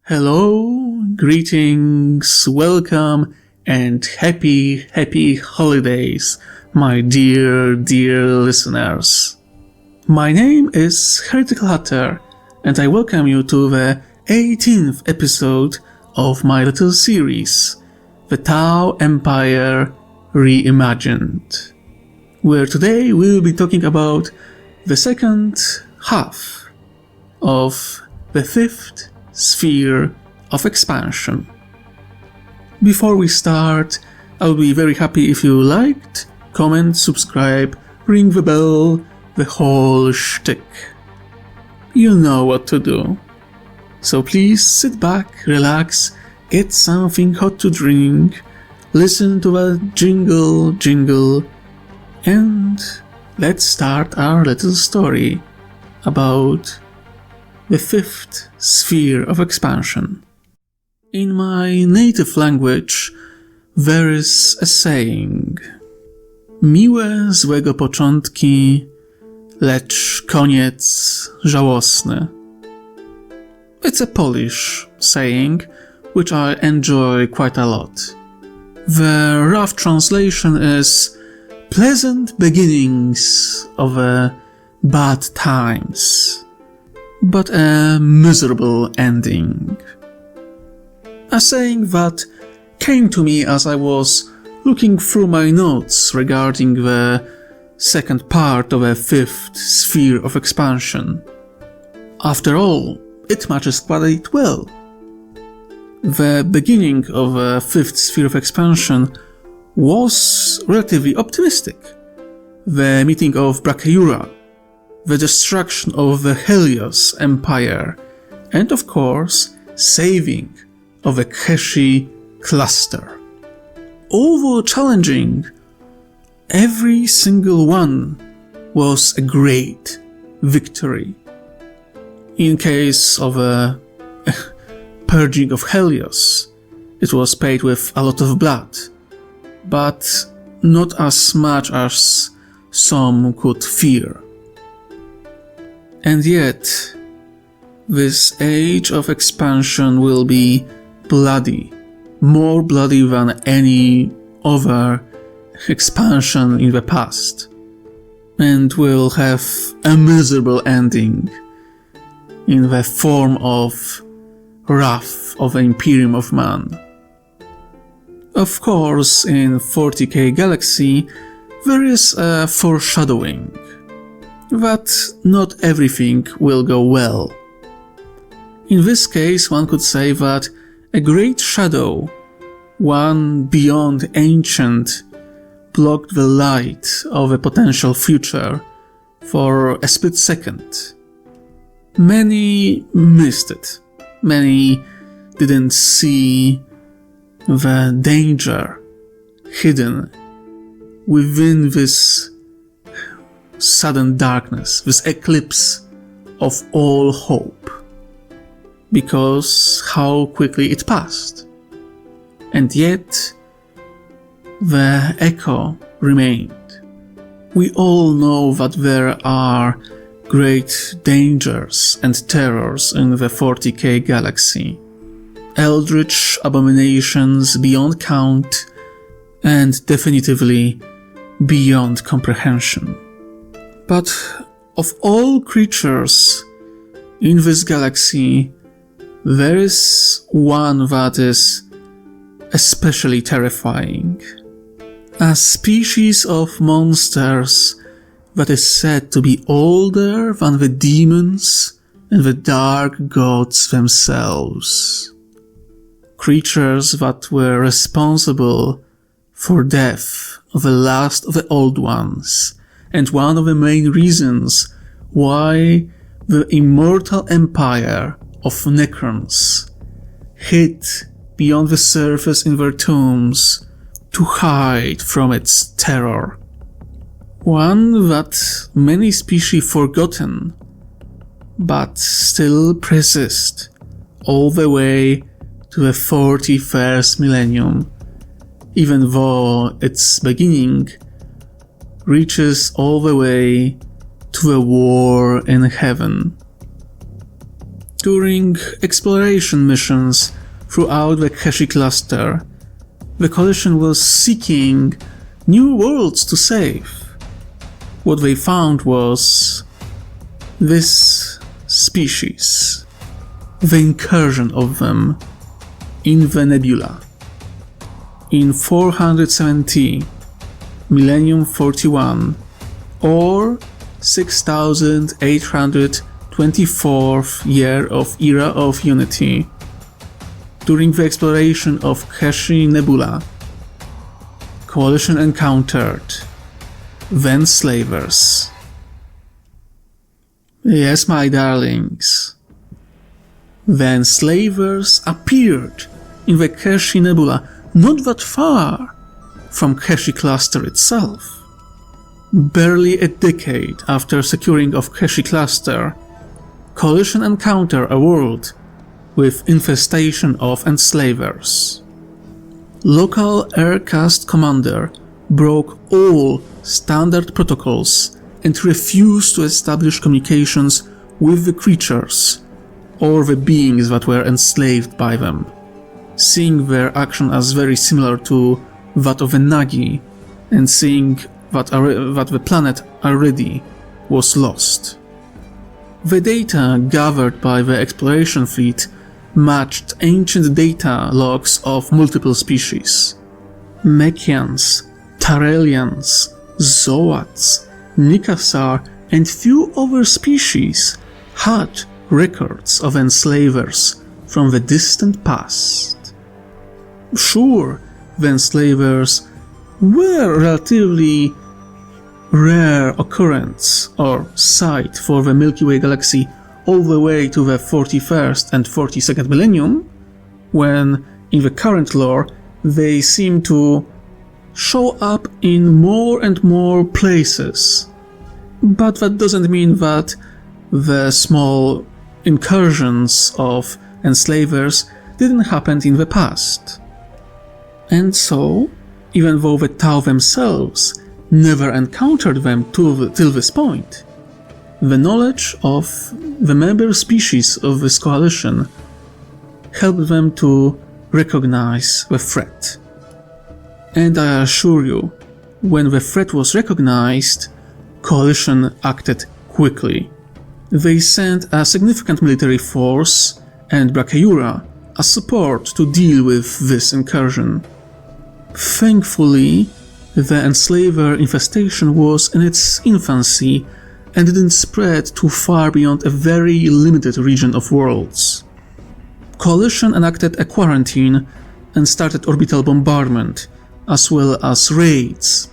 Hello, greetings, welcome, and happy holidays, my dear listeners. My name is Heretical Hatter, and I welcome you to the 18th episode of my little series, The Tau Empire Reimagined, where today we will be talking about the second half of the fifth sphere of expansion. Before we start, I'll be very happy if you liked, comment, subscribe, ring the bell, the whole shtick. You know what to do. So please sit back, relax, get something hot to drink, listen to the jingle, and let's start our little story about the fifth sphere of expansion. In my native language, there is a saying: miłe złego początki, lecz koniec żałosny. It's a Polish saying, which I enjoy quite a lot. The rough translation is pleasant beginnings of bad times, but a miserable ending. A saying that came to me as I was looking through my notes regarding the second part of a fifth sphere of expansion. After all, it matches quite well. The beginning of a fifth sphere of expansion was relatively optimistic. The meeting of Brachayura, the destruction of the Helios Empire, and of course, saving of the Keshi cluster. Although challenging, every single one was a great victory. In case of a purging of Helios, it was paid with a lot of blood, but not as much as some could fear. And yet, this age of expansion will be bloody, more bloody than any other expansion in the past, and will have a miserable ending in the form of wrath of the Imperium of Man. Of course, in 40k Galaxy, there is a foreshadowing that not everything will go well. In this case, one could say that a great shadow, one beyond ancient, blocked the light of a potential future for a split second. Many missed it. Many didn't see the danger hidden within this sudden darkness, this eclipse of all hope, because how quickly it passed. And yet, the echo remained. We all know that there are great dangers and terrors in the 40k Galaxy. Eldritch abominations beyond count, and definitively beyond comprehension. But of all creatures in this galaxy, there is one that is especially terrifying. A species of monsters that is said to be older than the demons and the dark gods themselves. Creatures that were responsible for death of the last of the old ones, and one of the main reasons why the immortal empire of Necrons hid beyond the surface in their tombs to hide from its terror. One that many species forgotten, but still persist all the way to the 41st millennium, even though its beginning reaches all the way to a war in heaven. During exploration missions throughout the Keshi cluster, the Coalition was seeking new worlds to save. What they found was this species, the incursion of them in the nebula. In 470, Millennium 41, or 6824th year of Era of Unity, during the exploration of Keshi Nebula, Coalition encountered the enslavers. Yes, my darlings, the enslavers appeared in the Keshi Nebula, not that far from Keshi cluster itself. Barely a decade after securing of Keshi cluster, Coalition encountered a world with infestation of enslavers. Local aircast commander broke all standard protocols and refused to establish communications with the creatures or the beings that were enslaved by them, seeing their action as very similar to that of the Nagi, and seeing that the planet already was lost. The data gathered by the exploration fleet matched ancient data logs of multiple species. Mechians, Tarelians, Zoats, Nikasar, and few other species had records of enslavers from the distant past. Sure, the enslavers were relatively rare occurrence or sight for the Milky Way galaxy all the way to the 41st and 42nd millennium, when in the current lore they seem to show up in more and more places. But that doesn't mean that the small incursions of enslavers didn't happen in the past. And so, even though the Tau themselves never encountered them till this point, the knowledge of the member species of this coalition helped them to recognize the threat. And I assure you, when the threat was recognized, Coalition acted quickly. They sent a significant military force and Brachioura as support to deal with this incursion. Thankfully, the enslaver infestation was in its infancy and didn't spread too far beyond a very limited region of worlds. Coalition enacted a quarantine and started orbital bombardment, as well as raids,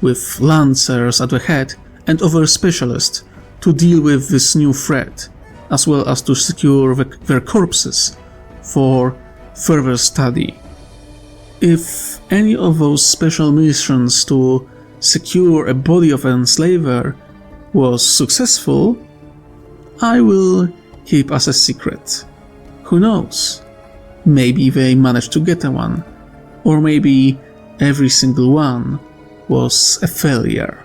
with Lancers at the head and other specialists to deal with this new threat, as well as to secure their corpses for further study. If any of those special missions to secure a body of an enslaver was successful, I will keep as a secret. Who knows? Maybe they managed to get one, or maybe every single one was a failure.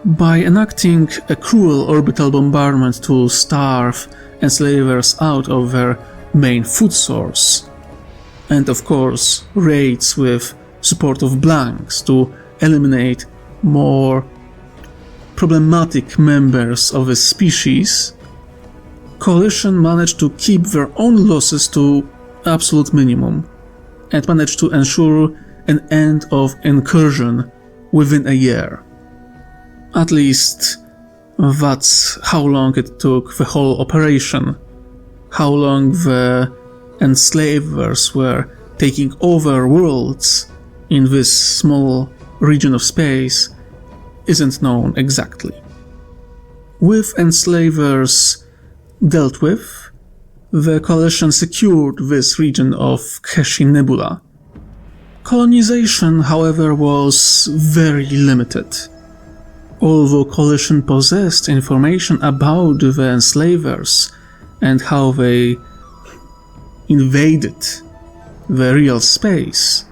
By enacting a cruel orbital bombardment to starve enslavers out of their main food source, and of course raids with support of blanks to eliminate more problematic members of a species, Coalition managed to keep their own losses to absolute minimum and managed to ensure an end of incursion within a year. At least that's how long it took the whole operation, how long the enslavers were taking over worlds in this small region of space isn't known exactly. With enslavers dealt with, the Coalition secured this region of Keshi Nebula. Colonization, however, was very limited. Although Coalition possessed information about the enslavers and how they invaded the real space,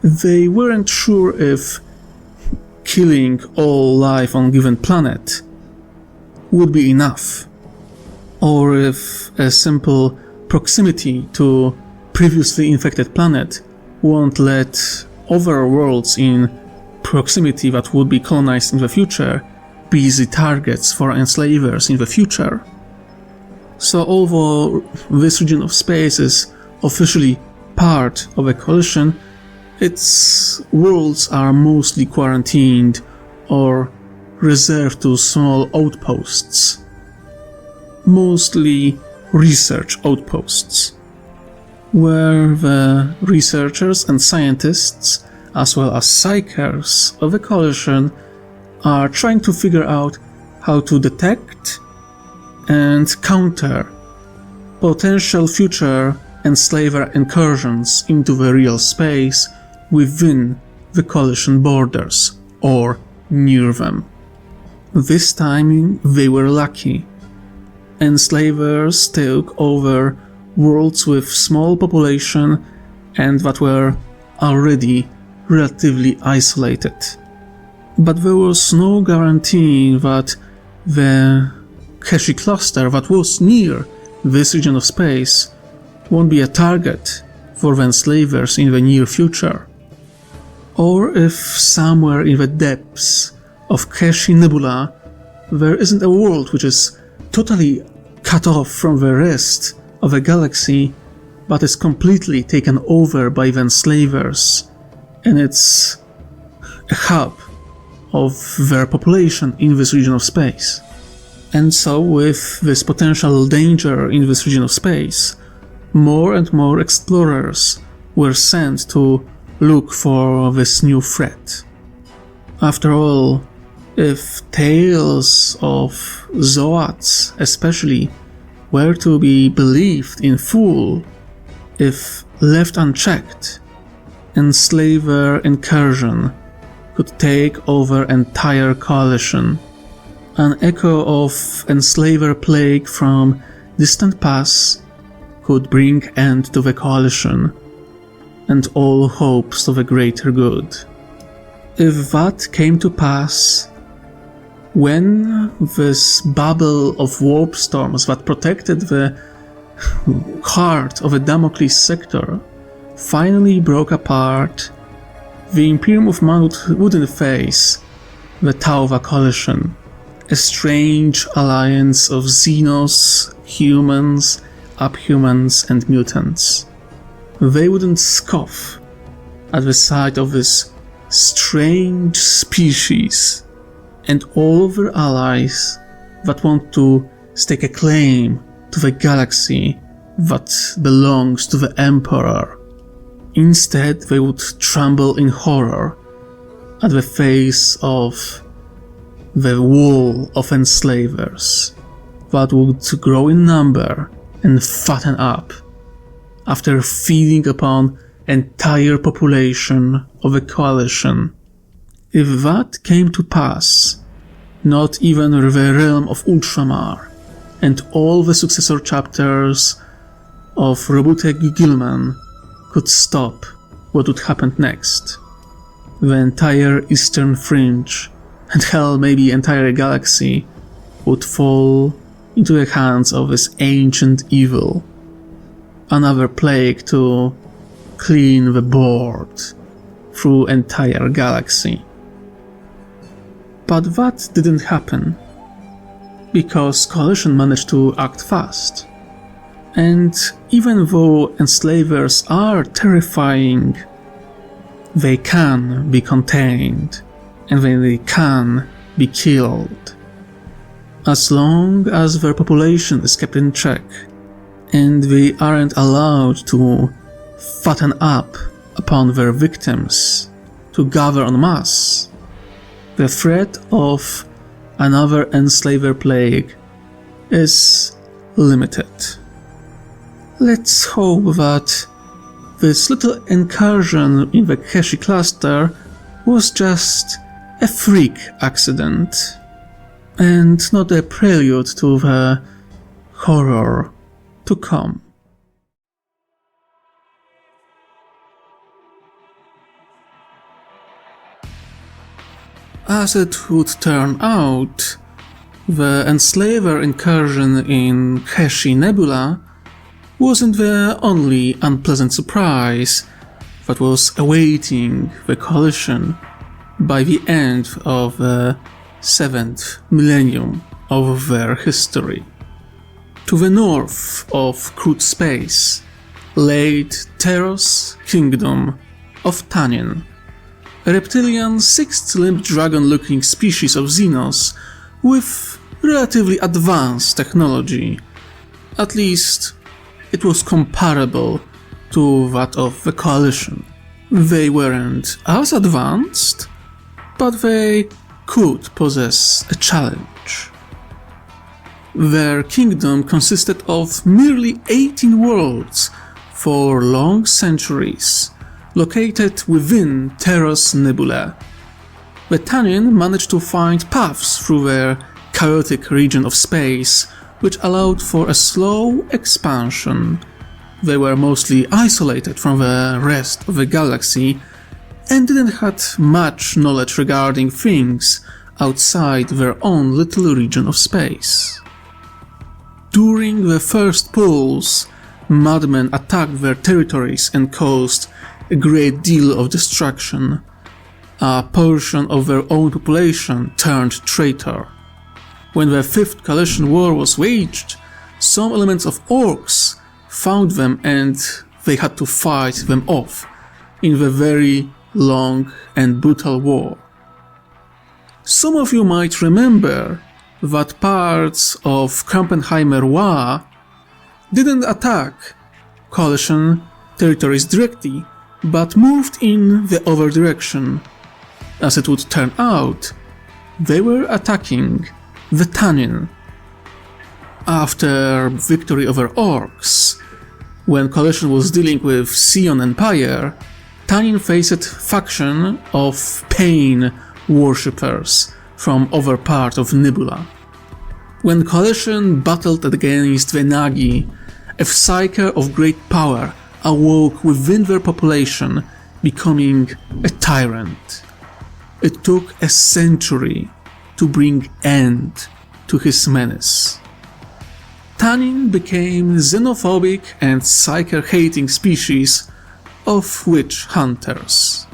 they weren't sure if killing all life on a given planet would be enough. or if a simple proximity to previously infected planet won't let other worlds in proximity that would be colonized in the future be easy targets for enslavers in the future. So although this region of space is officially part of a coalition, its worlds are mostly quarantined or reserved to small outposts, mostly research outposts, where the researchers and scientists, as well as psychers of the coalition, are trying to figure out how to detect and counter potential future enslaver incursions into the real space within the coalition borders, or near them. This time they were lucky. Enslavers took over worlds with small population and that were already relatively isolated. But there was no guarantee that the Keshi cluster that was near this region of space won't be a target for the enslavers in the near future. Or if somewhere in the depths of Keshi Nebula there isn't a world which is totally cut off from the rest of the galaxy, but is completely taken over by the enslavers, and it's a hub of their population in this region of space. And so with this potential danger in this region of space, more and more explorers were sent to look for this new threat. After all, if tales of Zoats especially were to be believed in full, if left unchecked, enslaver incursion could take over entire coalition. An echo of enslaver plague from distant past could bring end to the coalition and all hopes of a greater good. If that came to pass, when this bubble of warp storms that protected the heart of the Damocles sector finally broke apart, the Imperium of Man wouldn't face the Tauva coalition, a strange alliance of Xenos, humans, Abhumans, and mutants. They wouldn't scoff at the sight of this strange species and all of their allies that want to stake a claim to the galaxy that belongs to the Emperor. Instead, they would tremble in horror at the face of the wall of enslavers that would grow in number and fatten up after feeding upon entire population of a coalition. If that came to pass, not even the realm of Ultramar and all the successor chapters of Robotek Gilman could stop what would happen next. The entire eastern fringe, and hell, maybe entire galaxy, would fall into the hands of this ancient evil. Another plague to clean the board through entire galaxy. But that didn't happen, because Coalition managed to act fast. And even though enslavers are terrifying, they can be contained, and they can be killed. As long as their population is kept in check, and they aren't allowed to fatten up upon their victims, to gather en masse, the threat of another enslaver plague is limited. Let's hope that this little incursion in the Keshi cluster was just a freak accident, and not a prelude to the horror to come. As it would turn out, The enslaver incursion in Heshi Nebula wasn't the only unpleasant surprise that was awaiting the coalition by the end of the 7th millennium of their history. To the north of crude space laid Tanan Kingdom of Tanan, a reptilian six-limbed dragon-looking species of Xenos with relatively advanced technology. At least, it was comparable to that of the Coalition. They weren't as advanced, but they could possess a challenge. Their kingdom consisted of merely 18 worlds for long centuries, located within Tanan Nebula. The Tanan managed to find paths through their chaotic region of space, which allowed for a slow expansion. They were mostly isolated from the rest of the galaxy and didn't have much knowledge regarding things outside their own little region of space. During the first pulse, madmen attacked their territories and caused a great deal of destruction. A portion of their own population turned traitor. When the 5th Coalition War was waged, some elements of Orcs found them and they had to fight them off in the very long and brutal war. Some of you might remember that parts of Krampenheimer War didn't attack Coalition territories directly, but moved in the other direction. As it would turn out, they were attacking the Tanan. After victory over Orcs, when Coalition was dealing with Sion Empire, Tanan faced faction of Pain worshippers from other part of Nebula. When Coalition battled against the Nagi, a psyker of great power awoke within their population, becoming a tyrant. It took a century to bring end to his menace. Tanan became xenophobic and psyker-hating species of witch hunters,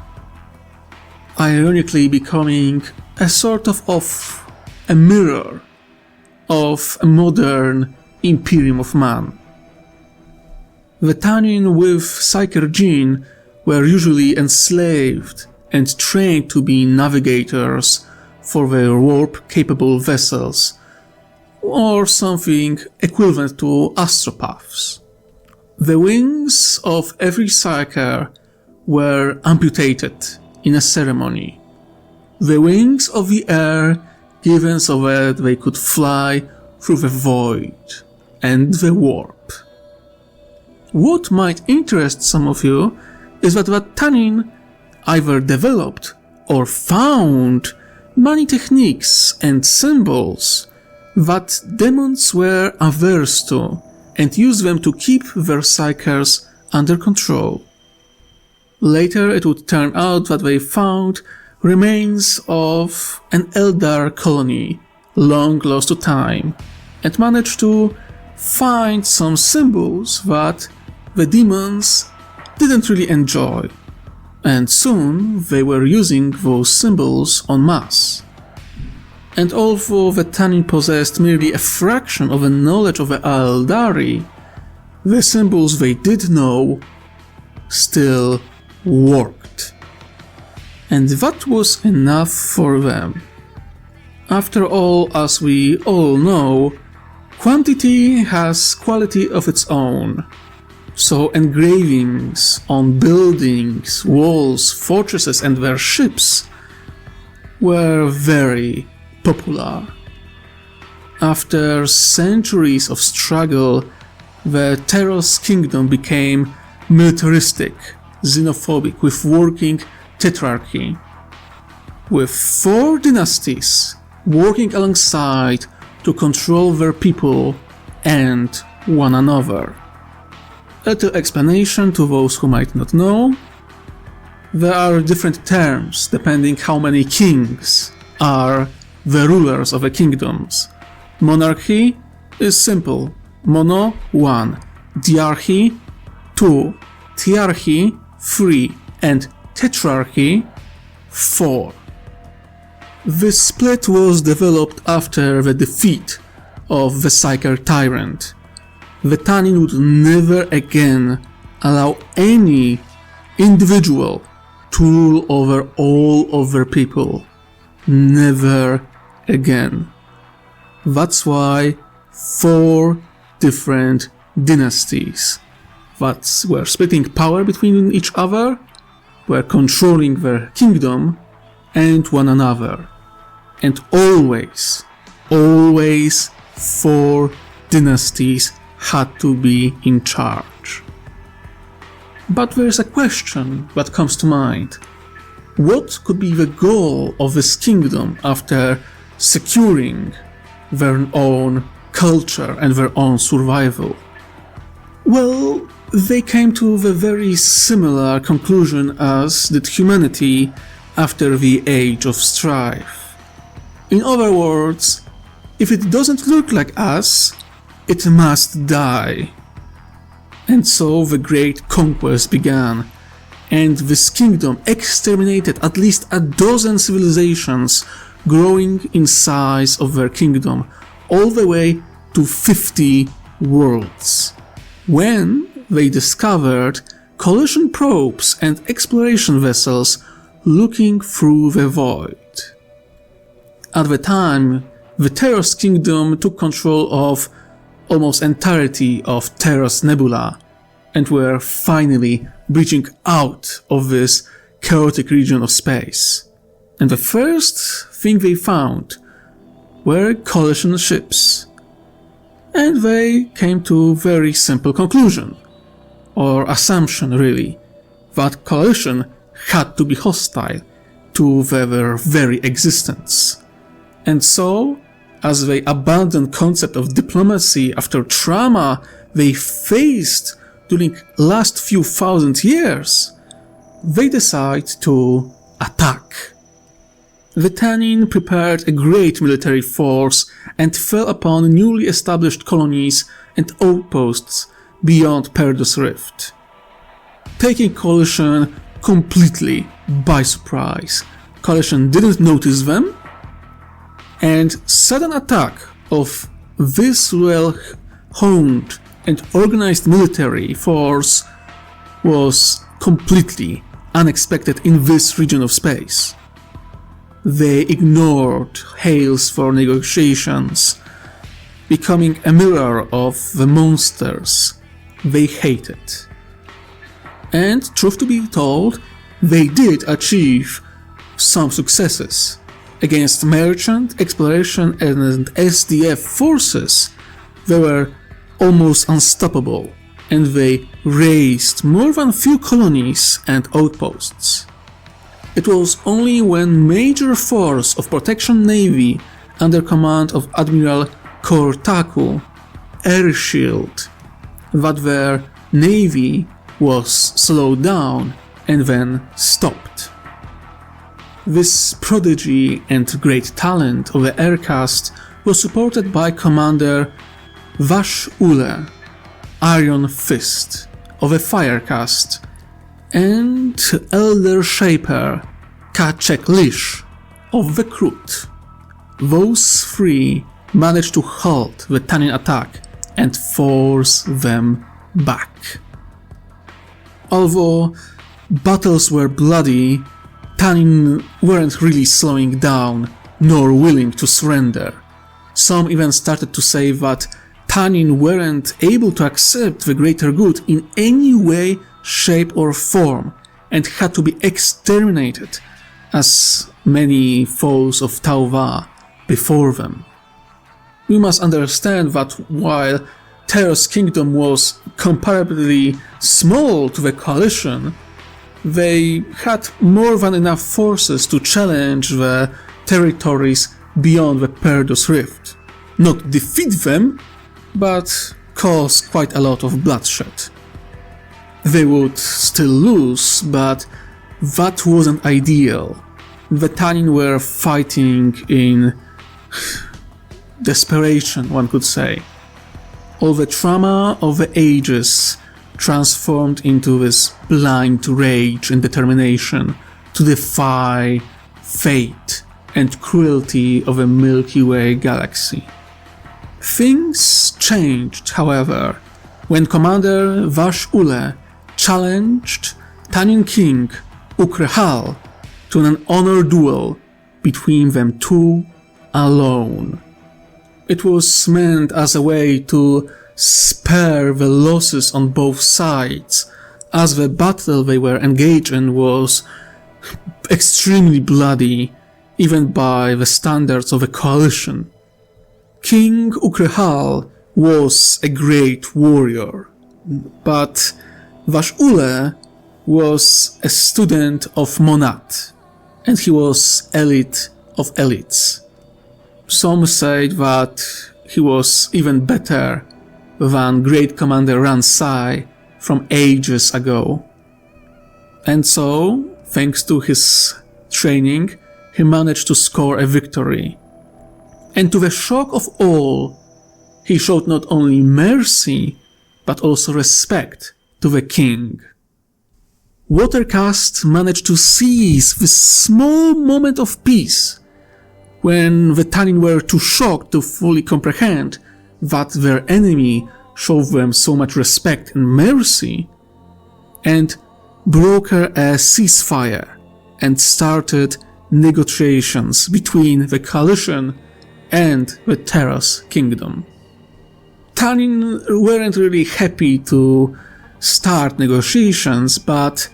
ironically becoming a sort of a mirror of a modern Imperium of Man. The Tanan with psyker gene were usually enslaved and trained to be navigators for their warp-capable vessels, or something equivalent to astropaths. The wings of every psyker were amputated in a ceremony, the wings of the air given so that they could fly through the void and the warp. What might interest some of you is that Tanan either developed or found many techniques and symbols that demons were averse to and used them to keep their psykers under control. Later it would turn out that they found remains of an Eldar colony long lost to time and managed to find some symbols that the demons didn't really enjoy, and soon they were using those symbols en masse. And although the Tanan possessed merely a fraction of the knowledge of the Eldari, the symbols they did know still worked. And that was enough for them. After all, as we all know, quantity has quality of its own. So engravings on buildings, walls, fortresses and their ships were very popular. After centuries of struggle, the Tanan Kingdom became militaristic, xenophobic, with working tetrarchy, with 4 dynasties working alongside to control their people and one another. A little explanation to those who might not know. There are different terms depending how many kings are the rulers of the kingdoms. Monarchy is simple. Mono, 1. Diarchy, 2. Tearchy, 3. And Tetrarchy, 4. This split was developed after the defeat of the Psyker Tyrant. The Tanin would never again allow any individual to rule over all of their people. Never again. That's why 4 different dynasties that were splitting power between each other, were controlling their kingdom and one another. And always 4 dynasties had to be in charge. But there's a question that comes to mind. What could be the goal of this kingdom after securing their own culture and their own survival? Well, they came to the very similar conclusion as did humanity after the Age of Strife. In other words, if it doesn't look like us, it must die. And so the great conquest began, and this kingdom exterminated at least a dozen civilizations, growing in size of their kingdom, all the way to 50 worlds. When they discovered coalition probes and exploration vessels looking through the void. At the time, the Teros Kingdom took control of almost entirety of Teros Nebula, and were finally breaching out of this chaotic region of space. And the first thing they found were coalition ships. And they came to a very simple conclusion, or assumption really, that coalition had to be hostile to their very existence. And so, as they abandoned concept of diplomacy after trauma they faced during last few thousand years, they decide to attack. The Tanin prepared a great military force and fell upon newly established colonies and outposts beyond Perdos Rift, taking Coalition completely by surprise. Coalition didn't notice them, and sudden attack of this well-honed and organized military force was completely unexpected in this region of space. They ignored hails for negotiations, becoming a mirror of the monsters they hated. And, truth to be told, they did achieve some successes. Against merchant, exploration and SDF forces, they were almost unstoppable, and they raised more than few colonies and outposts. It was only when major force of protection navy under command of Admiral Kortaku Air Shield that their navy was slowed down and then stopped. This prodigy and great talent of the aircast was supported by Commander Vash Ule, Iron Fist, of the Firecast, and Elder Shaper Kachek Lish of the Krut. Those 3 managed to halt the Tanin attack and force them back. Although battles were bloody, Tanin weren't really slowing down nor willing to surrender. Some even started to say that Tanin weren't able to accept the greater good in any way, shape or form and had to be exterminated as many foes of Tauva before them. We must understand that while Teros Kingdom was comparably small to the coalition, they had more than enough forces to challenge the territories beyond the Perdos Rift. Not defeat them, but cause quite a lot of bloodshed. They would still lose, but that wasn't ideal. The Tanin were fighting in desperation, one could say. All the trauma of the ages transformed into this blind rage and determination to defy fate and cruelty of a Milky Way galaxy. Things changed, however, when Commander Vash-Ule challenged Tanan King Ukrehal to an honor duel between them two alone. It was meant as a way to spare the losses on both sides, as the battle they were engaged in was extremely bloody, even by the standards of a coalition. King Ukrehal was a great warrior, but Vash-Ule was a student of Monat, and he was elite of elites. Some said that he was even better than great commander Ransai from ages ago. And so, thanks to his training, he managed to score a victory. And to the shock of all, he showed not only mercy, but also respect to the king. Watercast managed to seize this small moment of peace when the Tanin were too shocked to fully comprehend that their enemy showed them so much respect and mercy, and broker a ceasefire and started negotiations between the coalition and the Taros Kingdom. Tanin weren't really happy to start negotiations, but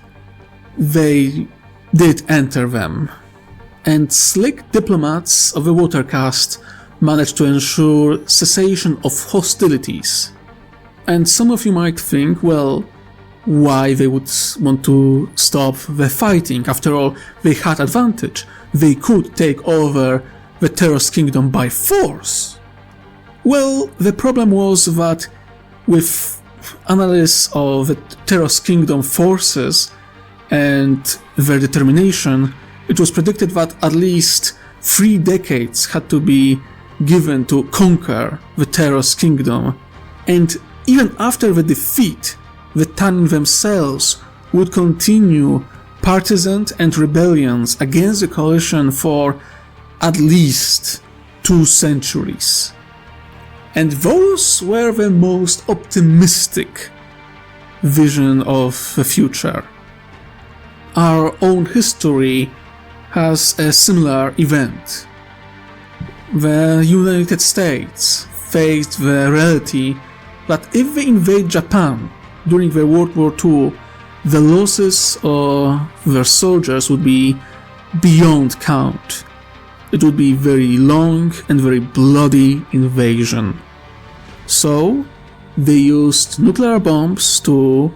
they did enter them, and slick diplomats of the Watercast managed to ensure cessation of hostilities. And some of you might think, well, why they would want to stop the fighting? After all, they had advantage. They could take over the Taros Kingdom by force. Well, the problem was that with analysis of the Taros Kingdom forces and their determination, it was predicted that at least 3 decades had to be given to conquer the Taros Kingdom, and even after the defeat, the Tanin themselves would continue partisans and rebellions against the coalition for at least 2 centuries. And those were the most optimistic vision of the future. Our own history has a similar event. The United States faced the reality that if they invade Japan during the World War II, the losses of their soldiers would be beyond count. It would be very long and very bloody invasion. So, they used nuclear bombs to,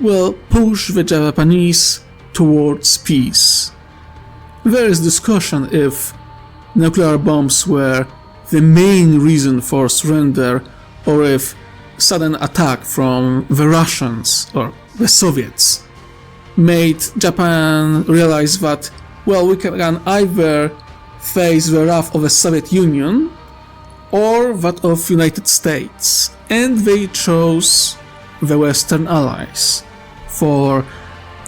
well, push the Japanese towards peace. There is discussion if nuclear bombs were the main reason for surrender, or if sudden attack from the Russians or the Soviets made Japan realize that, well, we can either face the wrath of the Soviet Union or that of United States, and they chose the Western Allies for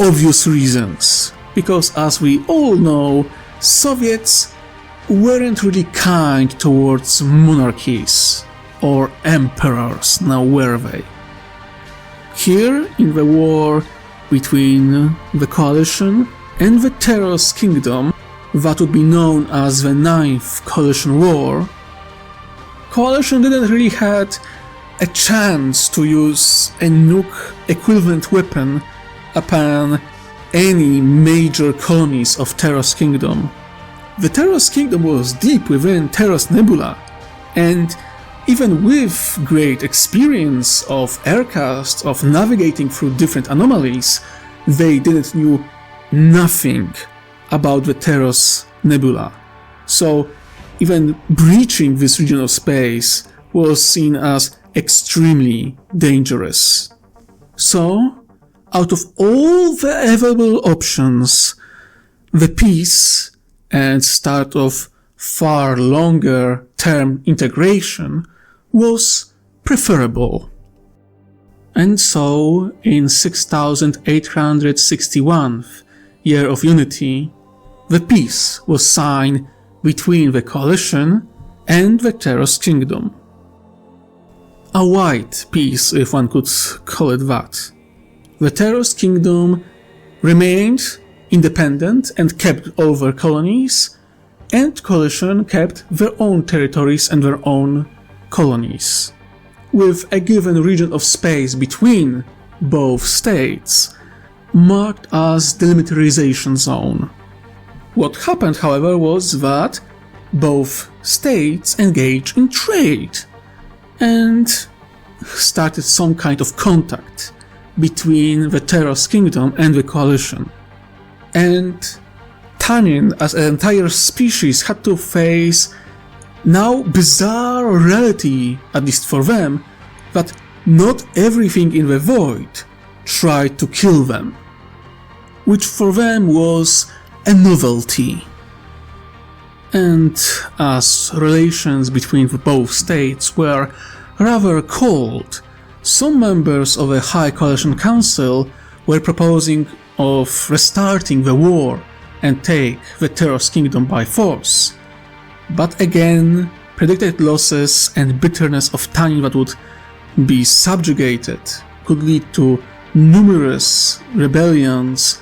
obvious reasons, because as we all know, Soviets weren't really kind towards monarchies or emperors, now were they? Here, in the war between the Coalition and the Taros Kingdom, that would be known as the 9th Coalition War, Coalition didn't really had a chance to use a nuke equivalent weapon upon any major colonies of Taros Kingdom. The Taros Kingdom was deep within Taros Nebula, and even with great experience of aircraft, of navigating through different anomalies, they didn't knew nothing about the Taros Nebula. So even breaching this region of space was seen as extremely dangerous. So, out of all the available options, the peace and start of far longer term integration was preferable. And so, in 6861 Year of Unity, the peace was signed between the Coalition and the Taros Kingdom. A white peace, if one could call it that. The Taros Kingdom remained independent and kept all their colonies, and Coalition kept their own territories and their own colonies, with a given region of space between both states marked as demilitarization zone. What happened, however, was that both states engaged in trade and started some kind of contact between the Taros Kingdom and the Coalition. And Tanan, as an entire species, had to face now bizarre reality, at least for them, that not everything in the void tried to kill them, which for them was a novelty. And as relations between both states were rather cold, some members of the High Coalition Council were proposing of restarting the war and take the Taros Kingdom by force. But again, predicted losses and bitterness of Tanan that would be subjugated could lead to numerous rebellions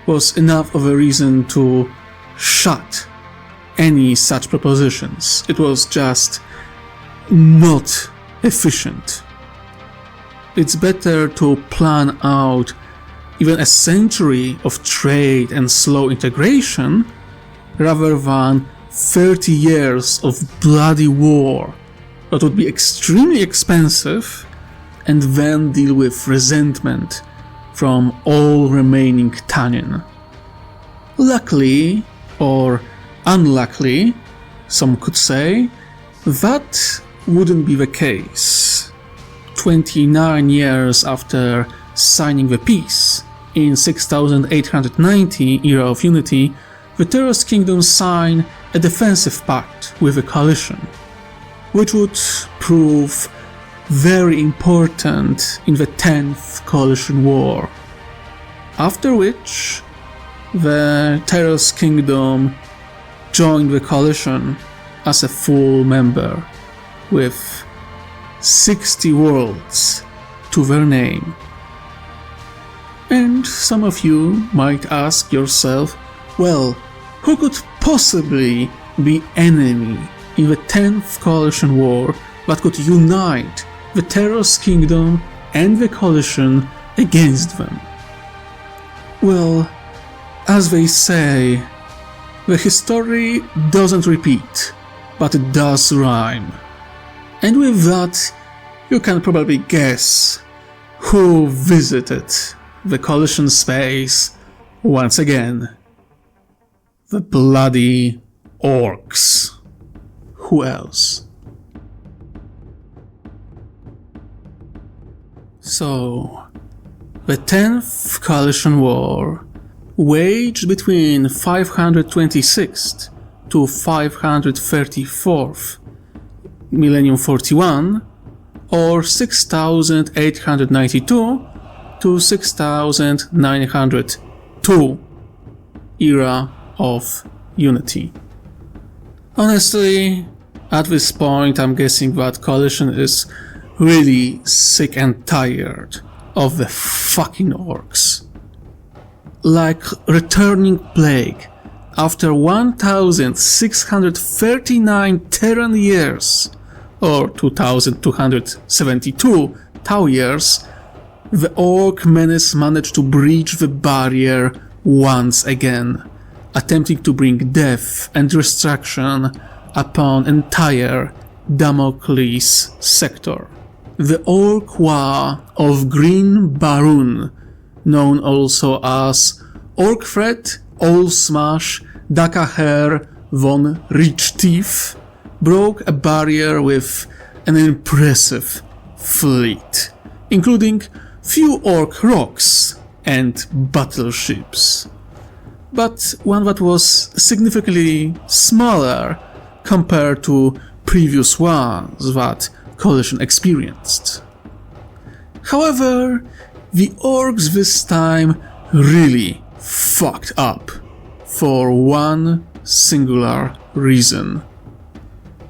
was enough of a reason to shut any such propositions. It was just not efficient. It's better to plan out even a century of trade and slow integration rather than 30 years of bloody war that would be extremely expensive and then deal with resentment from all remaining Tanan. Luckily, or unluckily, some could say, that wouldn't be the case. 29 years after signing the peace, in 6890 Era of Unity, the Taros Kingdom signed a defensive pact with the Coalition, which would prove very important in the 10th Coalition War, after which the Taros Kingdom joined the Coalition as a full member, with 60 worlds to their name. And some of you might ask yourself, well, who could possibly be enemy in the 10th Coalition War that could unite the Taros Kingdom and the Coalition against them? Well, as they say, the history doesn't repeat, but it does rhyme. And with that, you can probably guess who visited the Coalition space once again. The bloody Orcs. Who else? So, the 10th Coalition War, waged between 526th to 534th Millennium 41, or 6892 to 6902 Era of Unity. Honestly, at this point I'm guessing that Coalition is really sick and tired of the fucking Orcs. Like returning plague after 1639 Terran years, or 2272 Tau years, the Orc menace managed to breach the barrier once again, attempting to bring death and destruction upon entire Damocles sector. The Orc War of Green Baron, known also as Orkfred Olsmash Dakaher von Richtief, broke a barrier with an impressive fleet, including few Orc rocks and battleships, but one that was significantly smaller compared to previous ones that Coalition experienced. However, the Orcs this time really fucked up for one singular reason.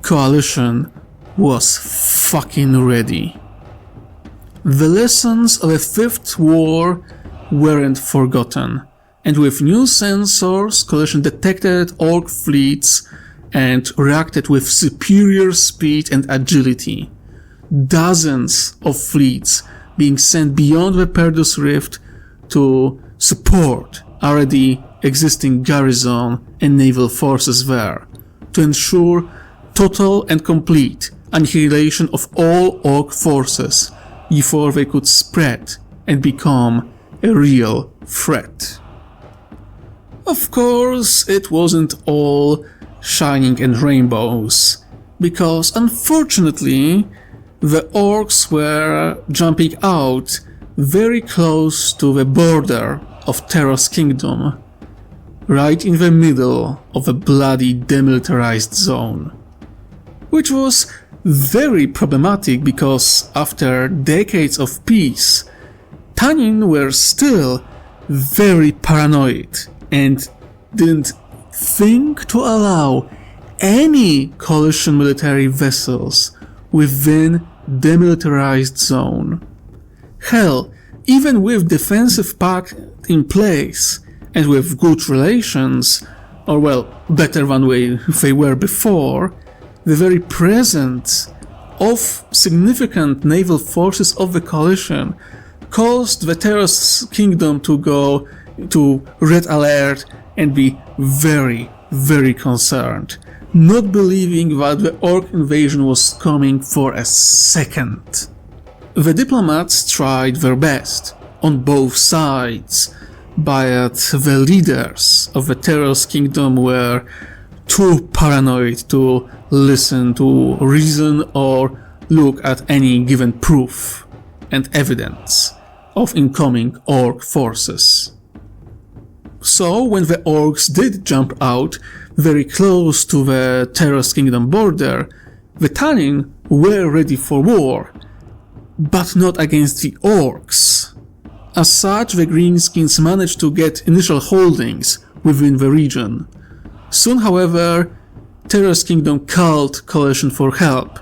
Coalition was fucking ready. The lessons of the Fifth War weren't forgotten, and with new sensors, Coalition detected Orc fleets and reacted with superior speed and agility. Dozens of fleets being sent beyond the Perdus Rift to support already existing garrison and naval forces there, to ensure total and complete annihilation of all Orc forces before they could spread and become a real threat. Of course, it wasn't all shining and rainbows, because unfortunately the Orcs were jumping out very close to the border of Terra's kingdom, right in the middle of a bloody demilitarized zone, which was very problematic because after decades of peace, Tanan were still very paranoid and didn't think to allow any Coalition military vessels within demilitarized zone. Hell, even with defensive pact in place and with good relations, or well, better than they were before, the very presence of significant naval forces of the Coalition caused the Terra's kingdom to go to red alert and be very, very concerned, not believing that the Orc invasion was coming for a second. The diplomats tried their best on both sides, but the leaders of the Terra's kingdom were too paranoid to listen to reason or look at any given proof and evidence of incoming Orc forces. So when the Orcs did jump out very close to the Terra's kingdom border, the Tanan were ready for war, but not against the Orcs. As such, the Greenskins managed to get initial holdings within the region. Soon, however, Terra's kingdom called Coalition for help,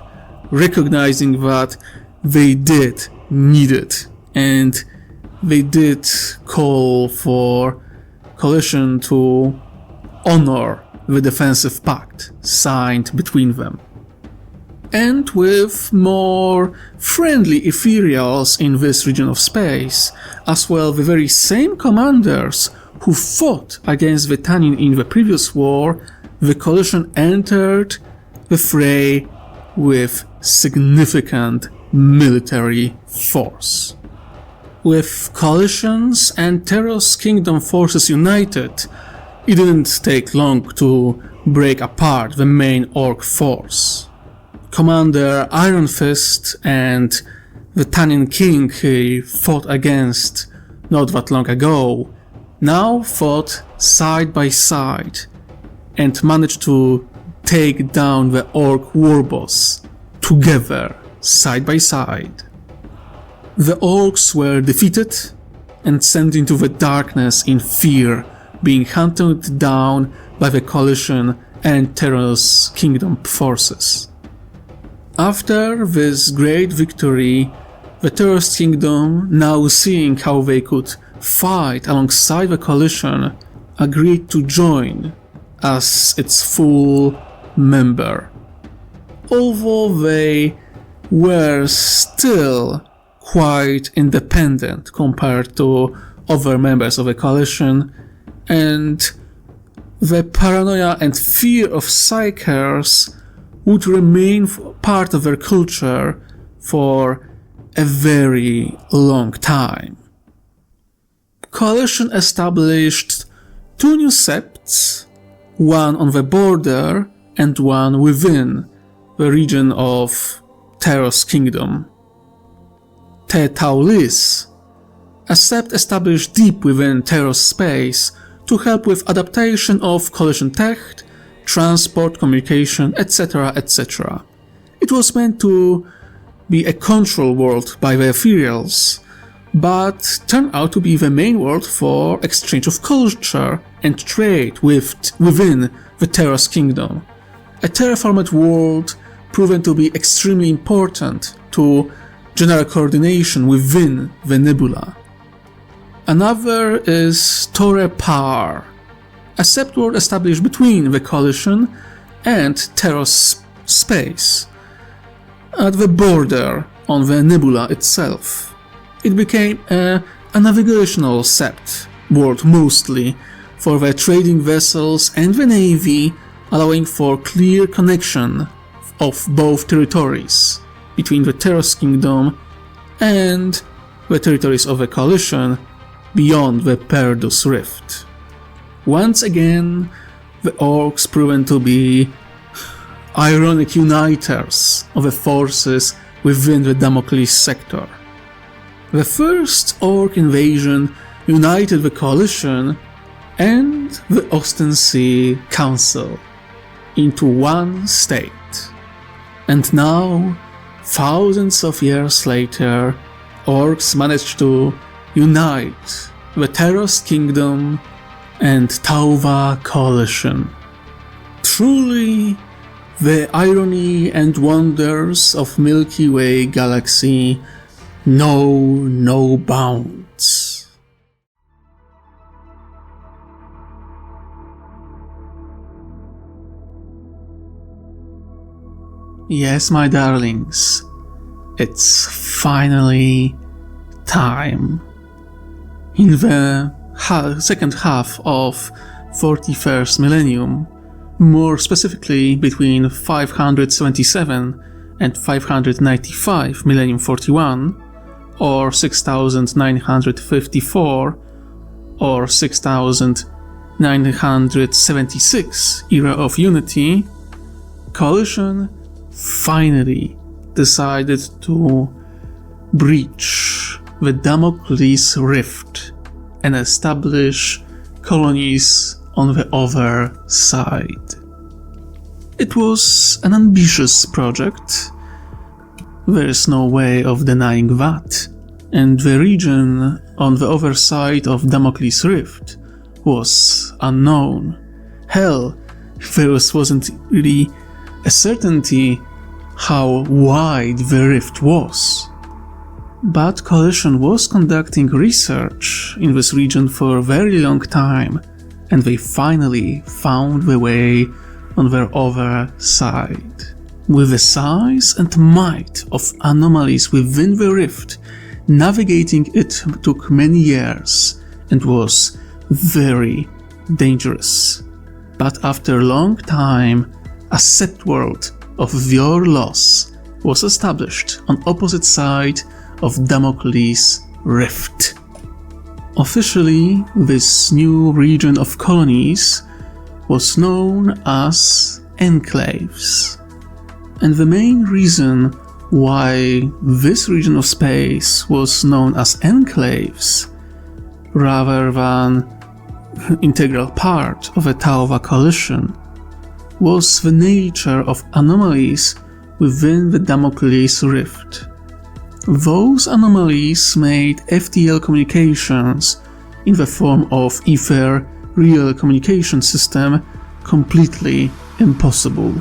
recognizing that they did need it, and they did call for Coalition to honor the defensive pact signed between them. And with more friendly ethereals in this region of space, as well the very same commanders who fought against the Tanan in the previous war, the Coalition entered the fray with significant military force. With Coalition's and Terra's kingdom forces united, it didn't take long to break apart the main Orc force. Commander Iron Fist and the Tanan King he fought against not that long ago now fought side by side and managed to take down the Orc warboss together, side by side. The Orcs were defeated and sent into the darkness in fear, being hunted down by the Coalition and Terra's kingdom forces. After this great victory, the Terra's kingdom, now seeing how they could fight alongside the Coalition, agreed to join as its full member. Although they were still quite independent compared to other members of the Coalition, and the paranoia and fear of psychers would remain part of their culture for a very long time. Coalition established two new septs, one on the border and one within the region of Terra's kingdom. Te Taulis, a sept established deep within Terra's space to help with adaptation of Coalition tech, transport, communication, etc., etc., It was meant to be a control world by the ethereals, but turned out to be the main world for exchange of culture and trade within the Tanan Kingdom. A terraformed world proven to be extremely important to general coordination within the nebula. Another is Torre Par, a sept world established between the Coalition and Taros space, at the border on the nebula itself. It became a navigational sept world mostly for the trading vessels and the navy, allowing for clear connection of both territories between the Tanan Kingdom and the territories of the Coalition beyond the Perdus Rift. Once again, the Orcs proven to be ironic uniters of the forces within the Damocles sector. The first Orc invasion united the Coalition and the Ostense Council into one state. And now, thousands of years later, Orcs managed to unite the Tanan Kingdom and Tauva Coalition. Truly, the irony and wonders of Milky Way galaxy know no bounds. Yes, my darlings, it's finally time. In the second half of 41st millennium, more specifically between 577 and 595 millennium 41, or 6954 or 6976 era of unity, Coalition finally decided to breach the Damocles Rift and establish colonies on the other side. It was an ambitious project, there is no way of denying that, and the region on the other side of Damocles Rift was unknown. Hell, there wasn't really a certainty how wide the rift was. But Coalition was conducting research in this region for a very long time, and they finally found the way on their other side. With the size and might of anomalies within the rift, navigating it took many years and was very dangerous. But after a long time, a sept world of your loss was established on opposite side of Damocles Rift. Officially, this new region of colonies was known as enclaves. And the main reason why this region of space was known as enclaves rather than integral part of the Tauva Coalition was the nature of anomalies within the Damocles Rift. Those anomalies made FTL communications in the form of ether real communication system completely impossible.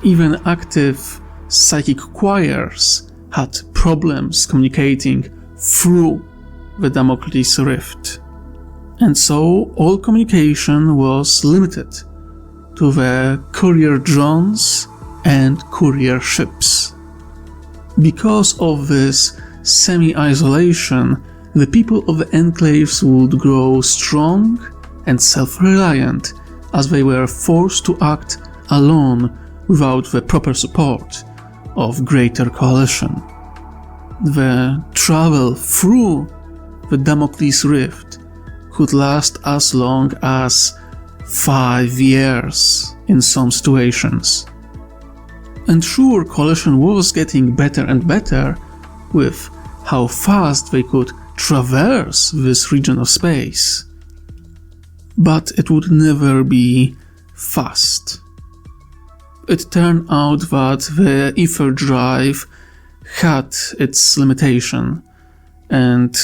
Even active psychic choirs had problems communicating through the Damocles Rift. And so all communication was limited to the courier drones and courier ships. Because of this semi-isolation, the people of the enclaves would grow strong and self-reliant as they were forced to act alone without the proper support of greater coalition. The travel through the Damocles Rift could last as long as 5 years in some situations. And sure, coalition was getting better and better with how fast they could traverse this region of space. But it would never be fast. it turned out that the ether drive had its limitation and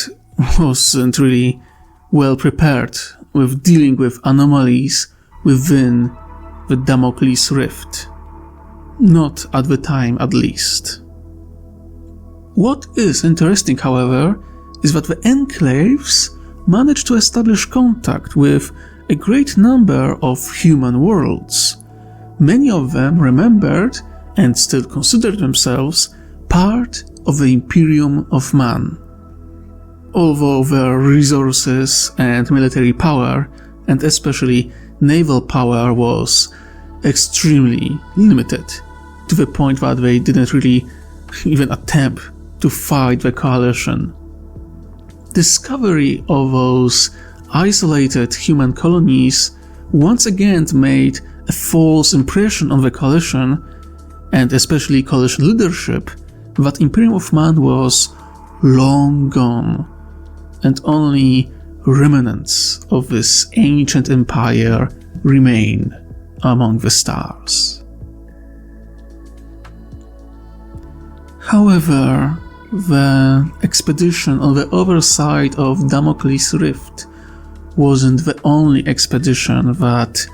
wasn't really well prepared with dealing with anomalies within the Damocles Rift. Not at the time, at least. What is interesting, however, is that the enclaves managed to establish contact with a great number of human worlds. Many of them remembered and still considered themselves part of the Imperium of Man. Although their resources and military power, and especially naval power, was extremely limited, to the point that they didn't really even attempt to fight the coalition. Discovery of those isolated human colonies once again made a false impression on the coalition, and especially coalition leadership, that Imperium of Man was long gone, and only remnants of this ancient empire remain among the stars. However, the expedition on the other side of Damocles Rift wasn't the only expedition that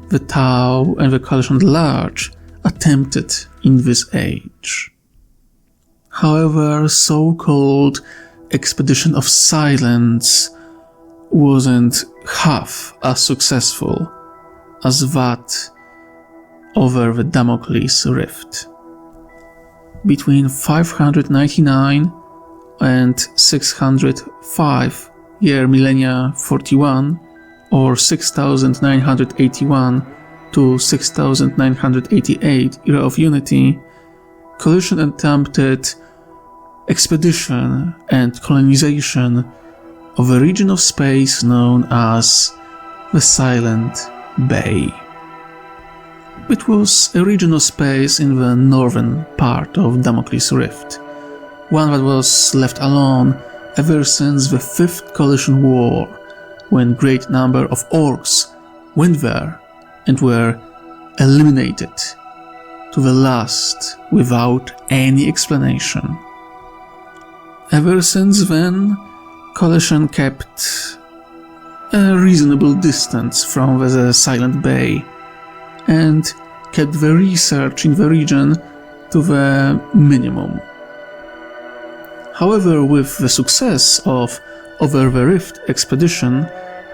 the Tau and the Coalition at large attempted in this age. However, so-called Expedition of Silence wasn't half as successful as that over the Damocles Rift. Between 599 and 605 year millennia 41, or 6981 to 6988 era of Unity, Coalition attempted expedition and colonization of a region of space known as the Silent Bay. It was a region of space in the northern part of Damocles Rift, one that was left alone ever since the Fifth Coalition War, when great number of Orcs went there and were eliminated to the last without any explanation. Ever since then, Coalition kept a reasonable distance from the Silent Bay and kept the research in the region to the minimum. However, with the success of Over the Rift expedition,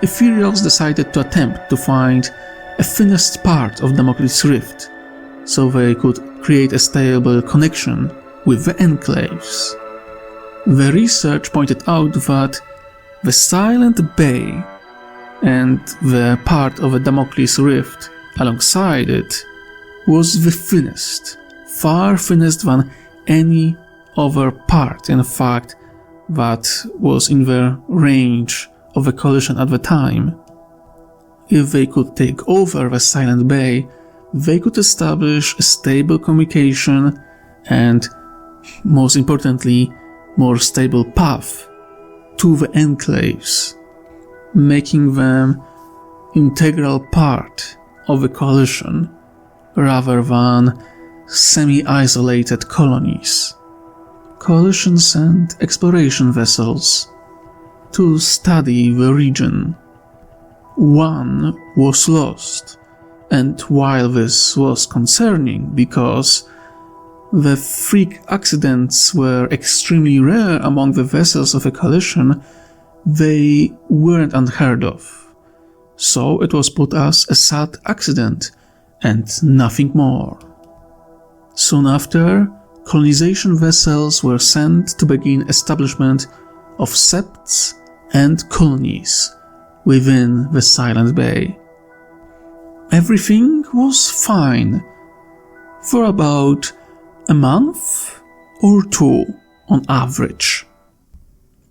Ethereals decided to attempt to find a thinnest part of Damocles Rift, so they could create a stable connection with the enclaves. The research pointed out that the Silent Bay and the part of the Damocles Rift alongside it was the thinnest, far thinnest than any other part, in fact, that was in the range of the Coalition at the time. If they could take over the Silent Bay, they could establish a stable communication and, most importantly, more stable path to the enclaves, making them integral part of the Coalition rather than semi-isolated colonies. Coalition sent exploration vessels to study the region. One was lost, and while this was concerning because the freak accidents were extremely rare among the vessels of the Coalition, they weren't unheard of. So it was put as a sad accident and nothing more. Soon after, colonization vessels were sent to begin establishment of septs and colonies within the Silent Bay. Everything was fine for about a month or two on average.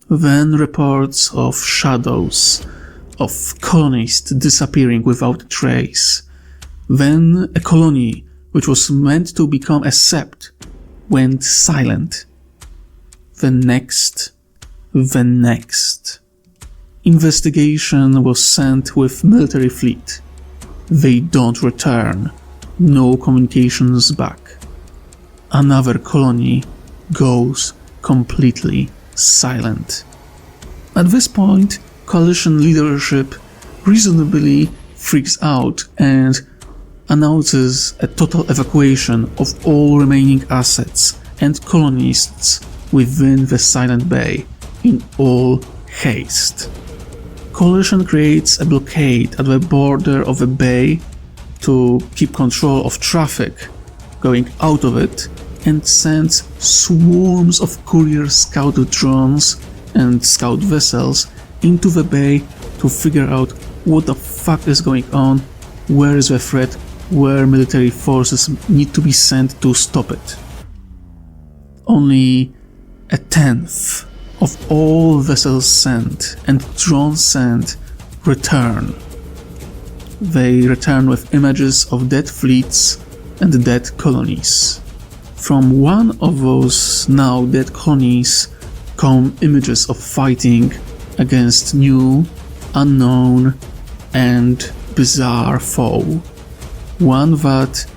Then reports of shadows, of colonists disappearing without a trace. Then a colony which was meant to become a sept went silent. The next. Investigation was sent with military fleet. They don't return. no communications back. Another colony goes completely silent. At this point, coalition leadership reasonably freaks out and announces a total evacuation of all remaining assets and colonists within the Silent Bay in all haste. Coalition creates a blockade at the border of the bay to keep control of traffic going out of it, and sends swarms of courier scout drones and scout vessels into the bay to figure out what the fuck is going on, where is the threat, where military forces need to be sent to stop it. Only a tenth of all vessels sent and drones sent return. They return with images of dead fleets and dead colonies. From one of those now dead colonies come images of fighting against new, unknown, and bizarre foe. One that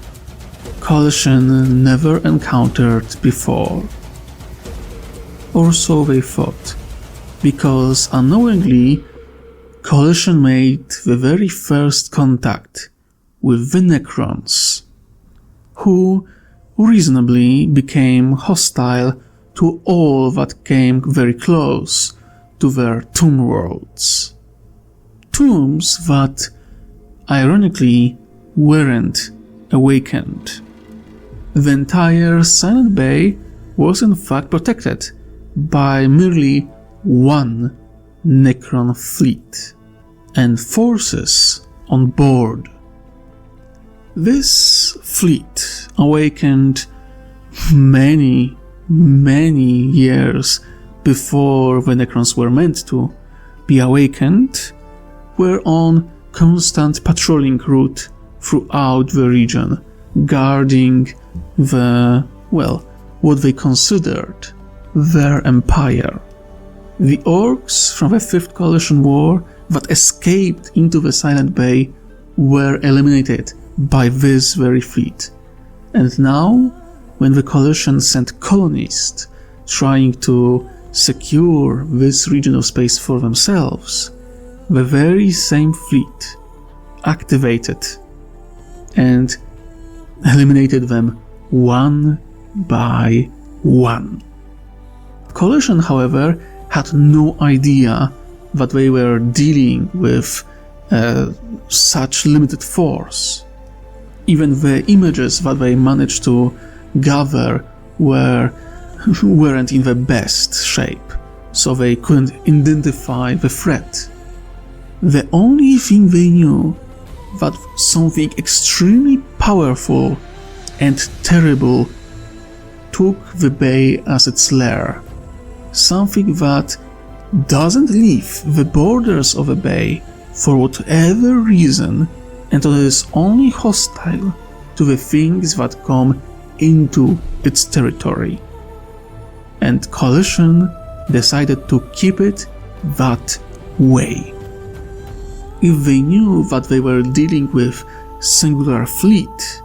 Coalition never encountered before. Or so they thought, because unknowingly, Coalition made the very first contact with the Necrons, who reasonably became hostile to all that came very close to their tomb worlds. Tombs that, ironically, weren't awakened. The entire Silent Bay was in fact protected by merely one Necron fleet and forces on board. This fleet, awakened many years before the Necrons were meant to be awakened, were on constant patrolling route throughout the region, guarding what they considered their empire. The Orcs from the Fifth Coalition War that escaped into the Silent Bay were eliminated by this very fleet. And now, when the Coalition sent colonists trying to secure this region of space for themselves, the very same fleet activated and eliminated them one by one. Coalition, however, had no idea that they were dealing with such limited force. Even the images that they managed to gather weren't in the best shape, so they couldn't identify the threat. The only thing they knew that something extremely powerful and terrible took the bay as its lair. Something that doesn't leave the borders of a bay for whatever reason, and that is only hostile to the things that come into its territory. And Coalition decided to keep it that way. If they knew that they were dealing with singular fleet,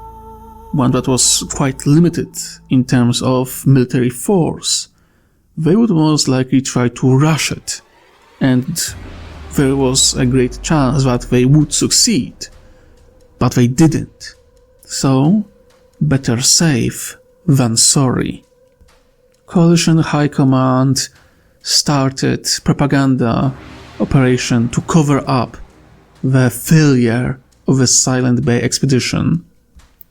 one that was quite limited in terms of military force, they would most likely try to rush it, and there was a great chance that they would succeed, but they didn't. So, better safe than sorry. Coalition High Command started propaganda operation to cover up the failure of the Silent Bay expedition.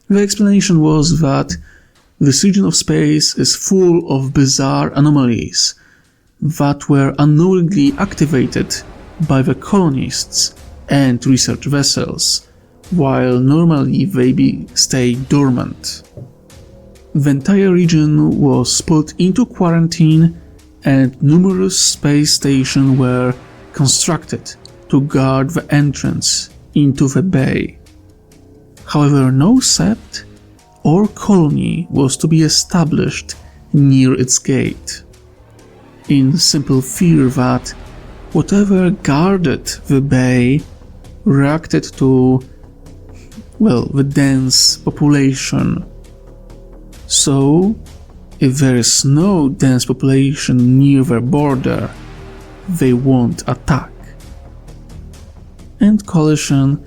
The explanation was that this region of space is full of bizarre anomalies that were unknowingly activated by the colonists and research vessels, while normally they stay dormant. The entire region was put into quarantine and numerous space stations were constructed to guard the entrance into the bay. However, no sept or colony was to be established near its gate, in simple fear that whatever guarded the bay reacted to well, the dense population. So, if there is no dense population near their border, they won't attack. And Coalition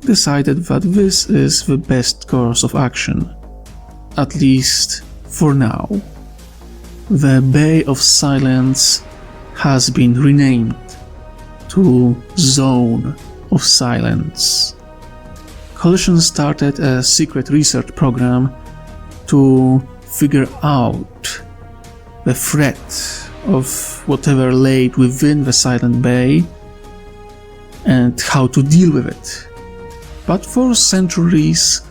decided that this is the best course of action, at least for now. The Bay of Silence has been renamed to Zone of Silence. Coalition started a secret research program to figure out the threat of whatever lay within the Silent Bay and how to deal with it. But for centuries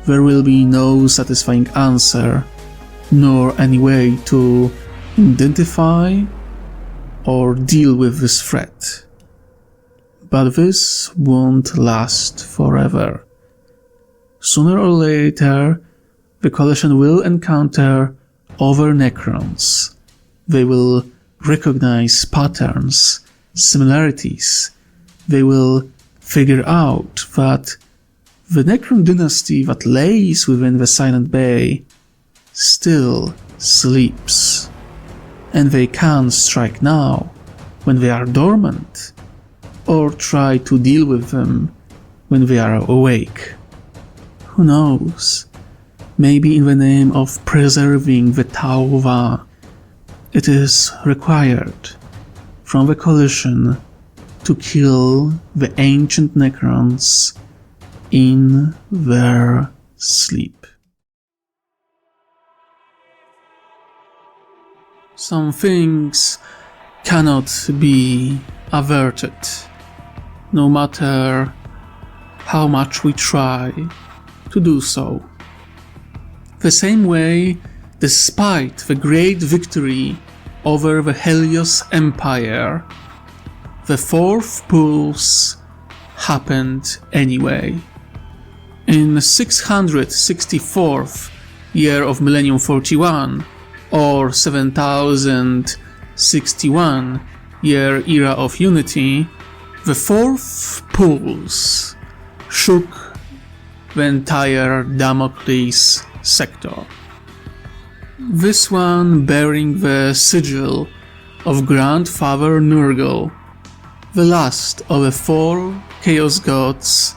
there will be no satisfying answer, nor any way to identify or deal with this threat. But this won't last forever. Sooner or later, the Coalition will encounter other Necrons. They will recognize patterns, similarities. They will figure out that the Necron dynasty that lays within the Silent Bay still sleeps, and they can strike now when they are dormant, or try to deal with them when they are awake. Who knows? Maybe in the name of preserving the Tauva, it is required from the Coalition to kill the ancient Necrons in their sleep. Some things cannot be averted, no matter how much we try to do so. The same way, despite the great victory over the Helios Empire, the fourth pulse happened anyway. In the 664th year of Millennium 41, or 7061 year era of Unity, the fourth pulse shook the entire Damocles sector. This one bearing the sigil of Grandfather Nurgle, the last of the four Chaos Gods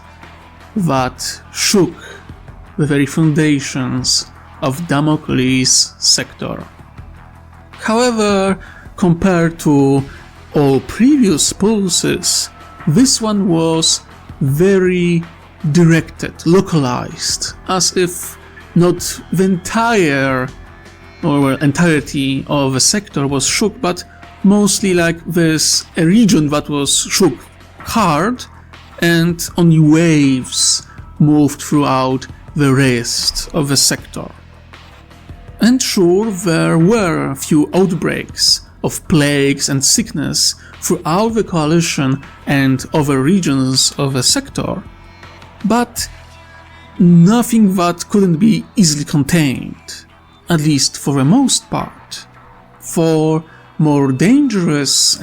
that shook the very foundations of Damocles sector. However, compared to all previous pulses, this one was very directed, localized, as if not the entirety of the sector was shook, but mostly like this a region that was shook hard, and only waves moved throughout the rest of the sector. And sure, there were a few outbreaks of plagues and sickness throughout the Coalition and other regions of the sector, but nothing that couldn't be easily contained, at least for the most part. For more dangerous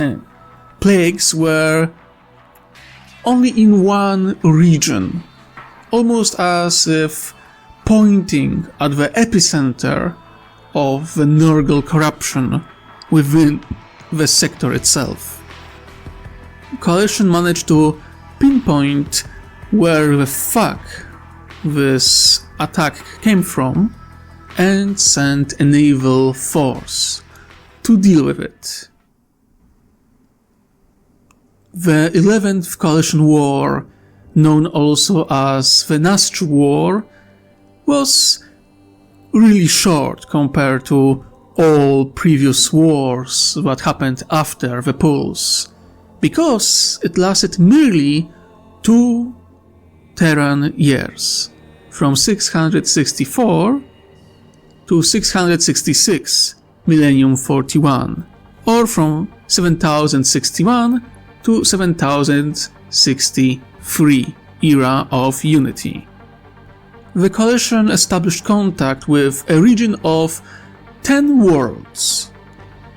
plagues were only in one region, almost as if pointing at the epicenter of the Nurgle corruption within the sector itself. Coalition managed to pinpoint where the fuck this attack came from and sent a naval force to deal with it. The 11th Coalition War, known also as the Nasu War, was really short compared to all previous wars that happened after the Pulse, because it lasted merely 2 Terran years, from 664 to 666 Millennium 41, or from 7061 to 7063 era of Unity. The Coalition established contact with a region of 10 worlds,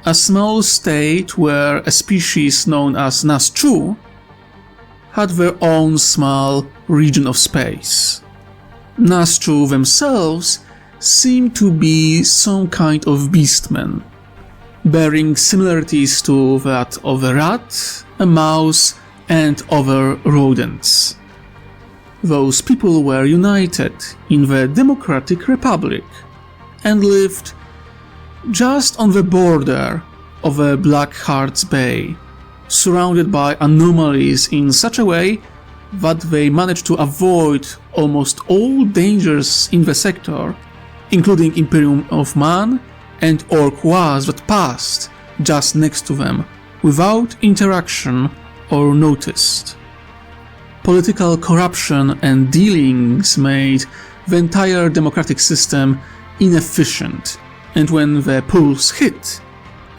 a small state where a species known as Nasu had their own small region of space. Nasu themselves seemed to be some kind of beastmen, bearing similarities to that of a rat, a mouse, and other rodents. Those people were united in the Democratic Republic and lived just on the border of the Black Heart's Bay, surrounded by anomalies in such a way that they managed to avoid almost all dangers in the sector, including Imperium of Man and Orc wars that passed just next to them without interaction or noticed. Political corruption and dealings made the entire democratic system inefficient, and when the pulse hit,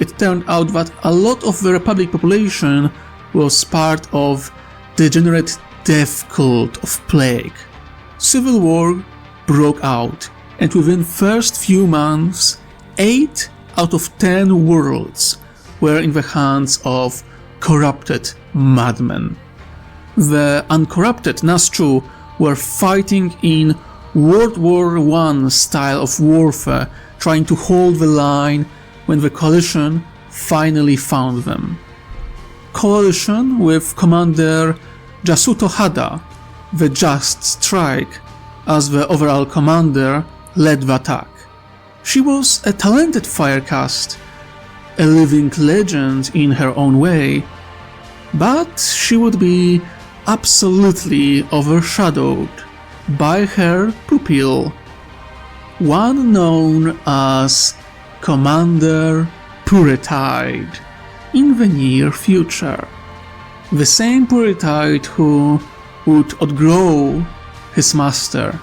it turned out that a lot of the Republic population was part of the degenerate death cult of plague. Civil war broke out, and within first few months, 8 out of 10 worlds were in the hands of corrupted madmen. The uncorrupted Nasu were fighting in World War I style of warfare, trying to hold the line when the Coalition finally found them. Coalition with Commander Yasuto Hada, the Just Strike, as the overall commander, led the attack. She was a talented firecast, a living legend in her own way, but she would be absolutely overshadowed by her pupil, one known as Commander Puritide, in the near future. The same Puritide who would outgrow his master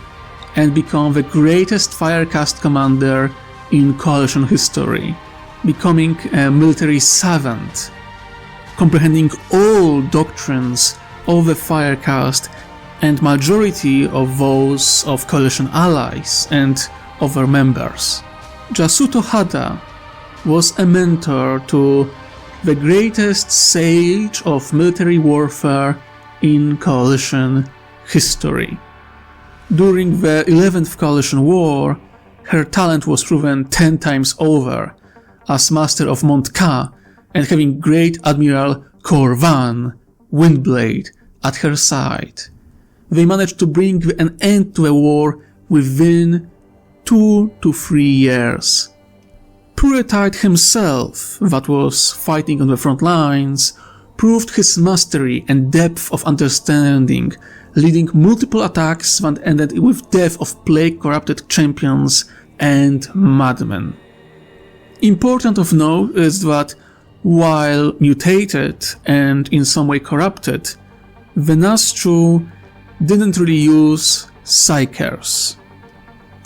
and become the greatest firecast commander in Coalition history, becoming a military savant, comprehending all doctrines of the firecast and majority of those of Coalition allies and other members. Yasuto Hada was a mentor to the greatest sage of military warfare in Coalition history. During the 11th Coalition War, her talent was proven 10 times over as Master of Mont Ka and having Great Admiral Corvan Windblade at her side. They managed to bring an end to the war within 2 to 3 years. Puritide himself, that was fighting on the front lines, proved his mastery and depth of understanding, leading multiple attacks that ended with death of plague-corrupted champions and madmen. Important of note is that while mutated and in some way corrupted, the Nasu didn't really use psychers.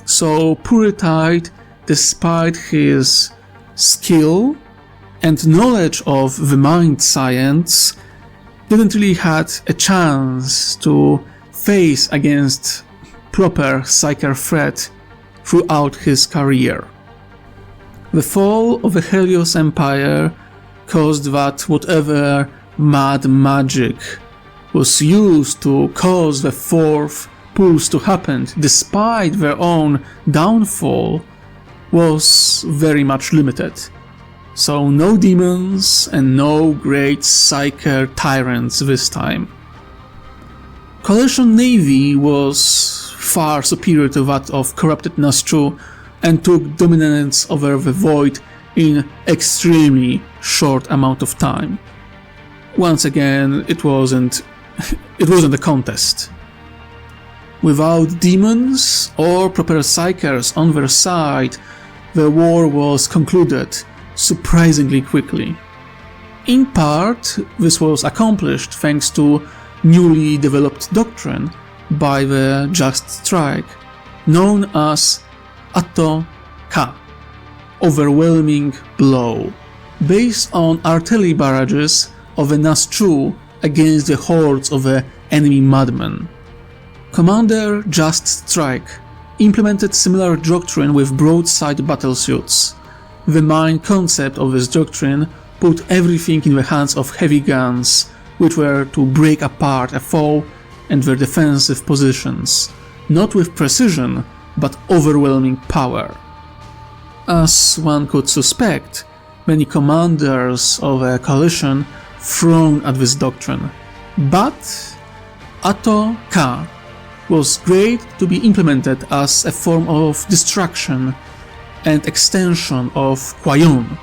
So Puritide, despite his skill and knowledge of the mind science, didn't really had a chance to face against proper psyker threat throughout his career. The fall of the Helios Empire caused that whatever mad magic was used to cause the fourth pulse to happen despite their own downfall was very much limited. So no demons and no great psyker tyrants this time. Coalition Navy was far superior to that of corrupted Nasu and took dominance over the Void in extremely short amount of time. Once again, it wasn't a contest. Without demons or proper psychers on their side, the war was concluded surprisingly quickly. In part, this was accomplished thanks to newly developed doctrine by the Just Strike, known as Atto Ka, overwhelming blow, based on artillery barrages of the Nasu against the hordes of the enemy madmen. Commander Just Strike implemented similar doctrine with broadside battlesuits. The main concept of this doctrine put everything in the hands of heavy guns, which were to break apart a foe and their defensive positions, not with precision, but overwhelming power. As one could suspect, many commanders of a coalition frowned at this doctrine, but Ato Ka was great to be implemented as a form of distraction and extension of Kwayon,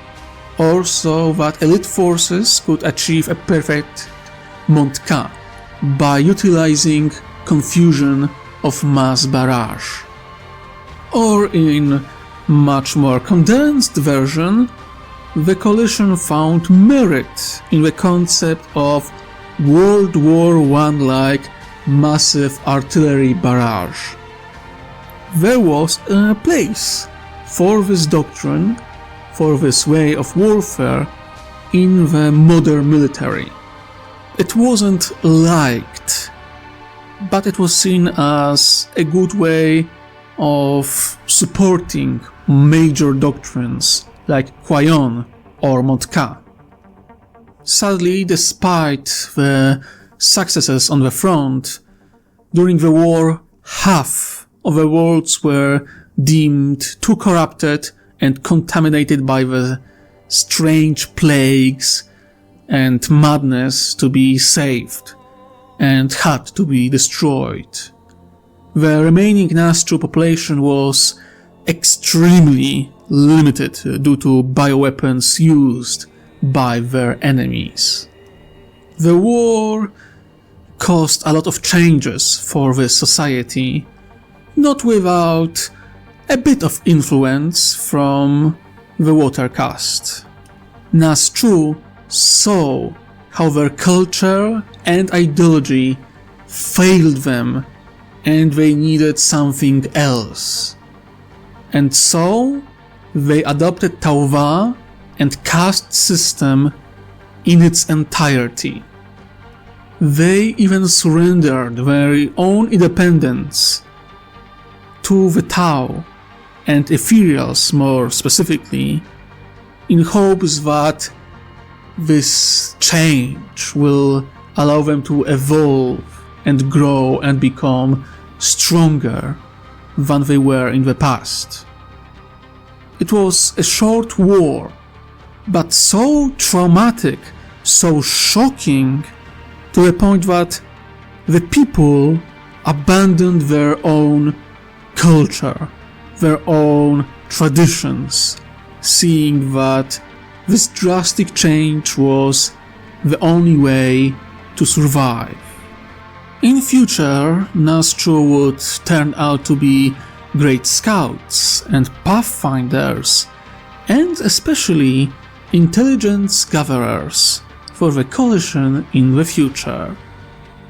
or so that elite forces could achieve a perfect Montka by utilizing confusion of mass barrage. Or in much more condensed version, the coalition found merit in the concept of World War I-like massive artillery barrage. There was a place for this doctrine, for this way of warfare, in the modern military. It wasn't liked, but it was seen as a good way of supporting major doctrines like Kwayon or Montka. Sadly, despite the successes on the front, during the war, half of the worlds were deemed too corrupted and contaminated by the strange plagues and madness to be saved, and had to be destroyed. The remaining Nasu population was extremely limited due to bioweapons used by their enemies. The war caused a lot of changes for this society, not without a bit of influence from the water caste. Nasu saw how their culture and ideology failed them and they needed something else. And so they adopted Tauva and caste system in its entirety. They even surrendered their own independence to the Tau and Ethereals more specifically, in hopes that this change will allow them to evolve and grow and become stronger than they were in the past. It was a short war, but so traumatic, so shocking, to the point that the people abandoned their own culture, their own traditions, seeing that this drastic change was the only way to survive. In future, Nasu would turn out to be great scouts and pathfinders, and especially intelligence gatherers for the coalition in the future.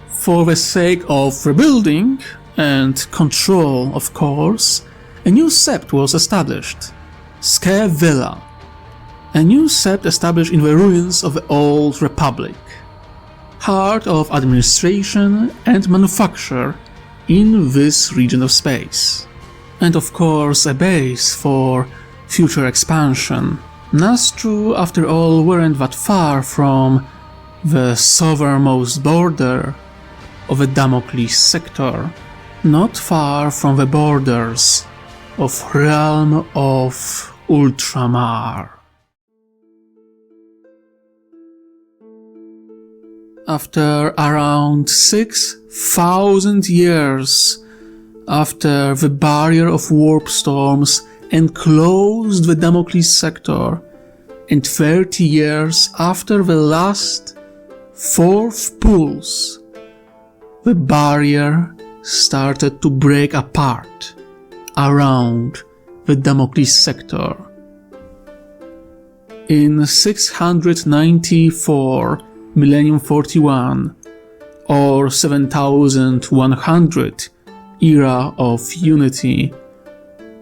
For the sake of rebuilding and control, of course, a new sept was established, Ske Vela, a new sept established in the ruins of the old republic, heart of administration and manufacture in this region of space, and of course a base for future expansion. Nasu, after all, weren't that far from the southernmost border of the Damocles sector, not far from the borders of realm of Ultramar. After around 6,000 years after the barrier of warp storms enclosed the Damocles sector, and 30 years after the last fourth pulse, the barrier started to break apart around the Damocles sector. In 694 Millennium 41 or 7100 Era of Unity,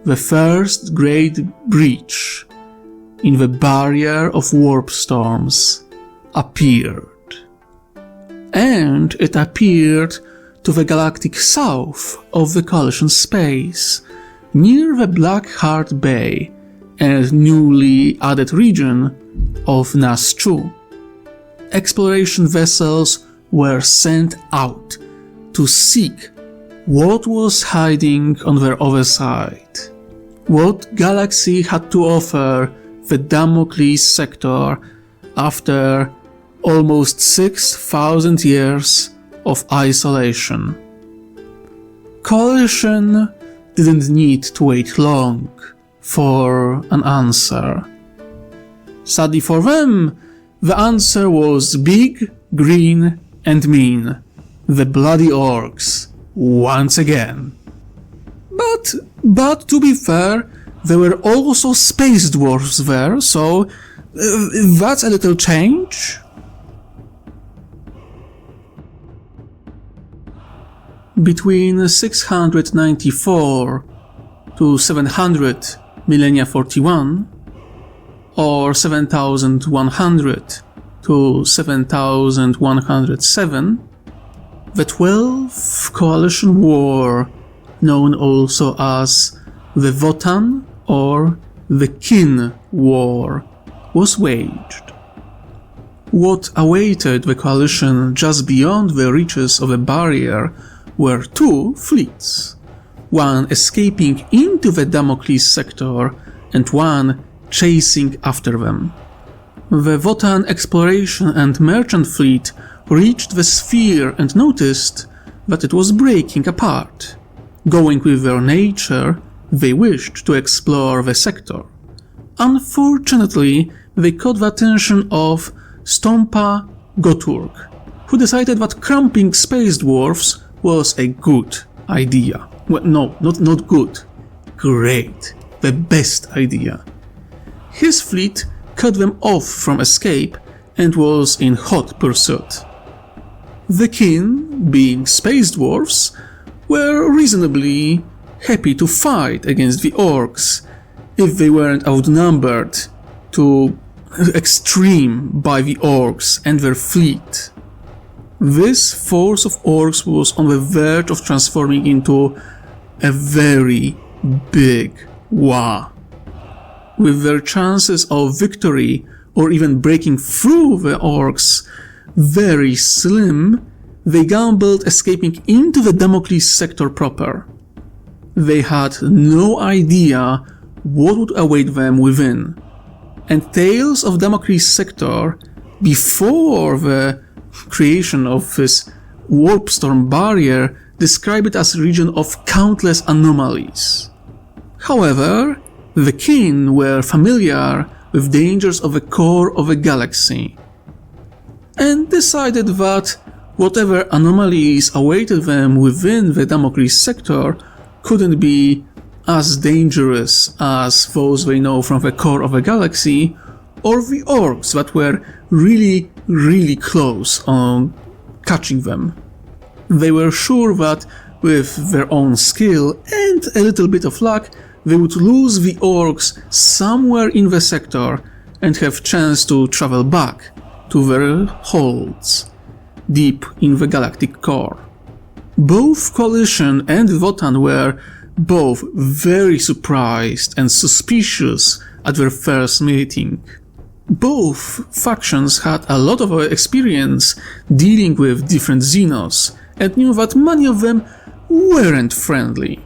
the first great breach in the barrier of warp storms appeared. And it appeared to the galactic south of the Coalition space, near the Black Heart Bay and newly added region of Nasu. exploration vessels were sent out to seek what was hiding on their other side. What galaxy had to offer the Damocles sector after almost 6,000 years of isolation. Coalition didn't need to wait long for an answer. Sadly for them, the answer was big, green, and mean. The bloody Orcs, once again. But to be fair, there were also space dwarves there, so that's a little change. Between 694 to 700 Millennia 41, or 7100 to 7107, the 12th Coalition War, known also as the Votan or the Kin War, was waged. What awaited the coalition just beyond the reaches of a barrier were two fleets, one escaping into the Damocles sector and one chasing after them. The Votan exploration and merchant fleet reached the sphere and noticed that it was breaking apart. Going with their nature, they wished to explore the sector. Unfortunately, they caught the attention of Stompa Goturk, who decided that cramping space dwarfs was a good idea. Well, no, not good. Great. The best idea. His fleet cut them off from escape and was in hot pursuit. The kin, being space dwarfs, were reasonably happy to fight against the Orcs if they weren't outnumbered to extreme by the Orcs and their fleet. This force of Orcs was on the verge of transforming into a very big Wa. With their chances of victory or even breaking through the Orcs very slim, they gambled escaping into the Damocles sector proper. They had no idea what would await them within, and tales of Damocles sector before the creation of this warpstorm barrier describe it as a region of countless anomalies. However, the kin were familiar with dangers of the core of a galaxy, and decided that whatever anomalies awaited them within the Damocles sector couldn't be as dangerous as those they know from the core of a galaxy, or the Orcs that were really close on catching them. They were sure that with their own skill and a little bit of luck, they would lose the Orcs somewhere in the sector and have chance to travel back to their holds deep in the galactic core. Both Coalition and Votan were both very surprised and suspicious at their first meeting. Both factions had a lot of experience dealing with different Xenos and knew that many of them weren't friendly.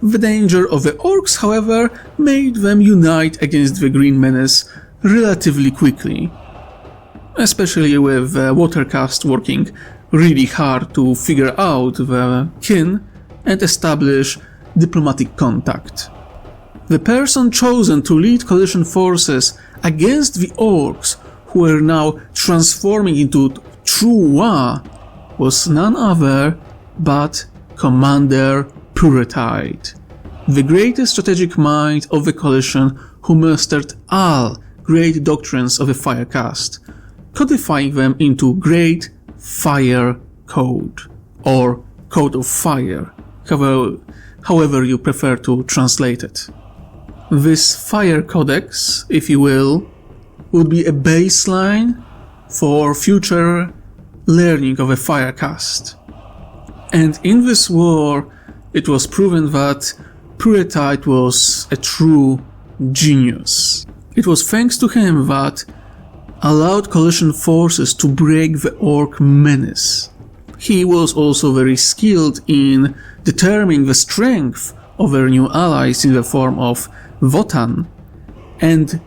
The danger of the Orcs, however, made them unite against the Green Menace relatively quickly, especially with Watercast working really hard to figure out the kin and establish diplomatic contact. The person chosen to lead coalition forces against the Orcs, who were now transforming into true Wa, was none other but Commander Puretide, the greatest strategic mind of the coalition who mastered all great doctrines of the Firecast, codifying them into Great Fire Code, or Code of Fire, however you prefer to translate it. This Fire Codex, if you will, would be a baseline for future learning of a Firecast. And in this war, it was proven that Puretide was a true genius. It was thanks to him that allowed coalition forces to break the Orc menace. He was also very skilled in determining the strength of their new allies in the form of Wotan, and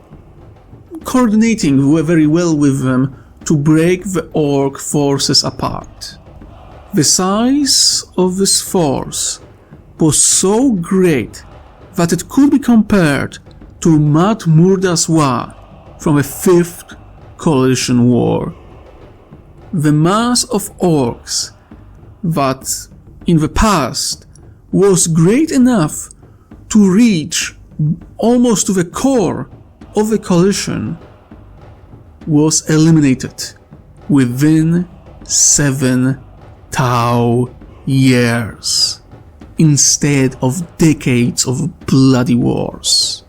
coordinating very well with them to break the Orc forces apart. The size of this force was so great that it could be compared to Mat Murda's War from the 5th Coalition War. The mass of Orcs that in the past was great enough to reach almost to the core of the coalition was eliminated within 7 Tau years, instead of decades of bloody wars.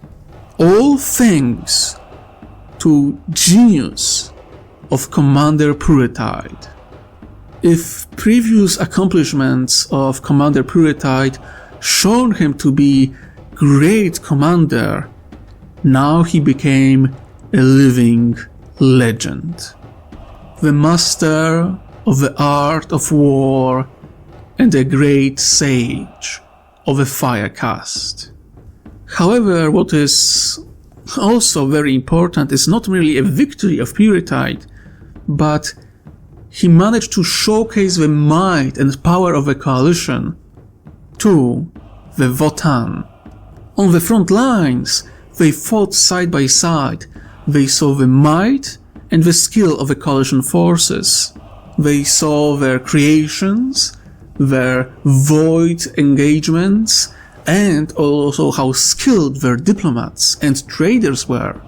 All thanks to genius of Commander Puretide. If previous accomplishments of Commander Puretide shown him to be great commander, now he became a living legend. The master of the art of war and a great sage of a firecast. However, what is also very important is not merely a victory of Puretide, but he managed to showcase the might and power of the coalition to the Wotan. On the front lines, they fought side by side. They saw the might and the skill of the coalition forces. They saw their creations, their void engagements, and also how skilled their diplomats and traders were.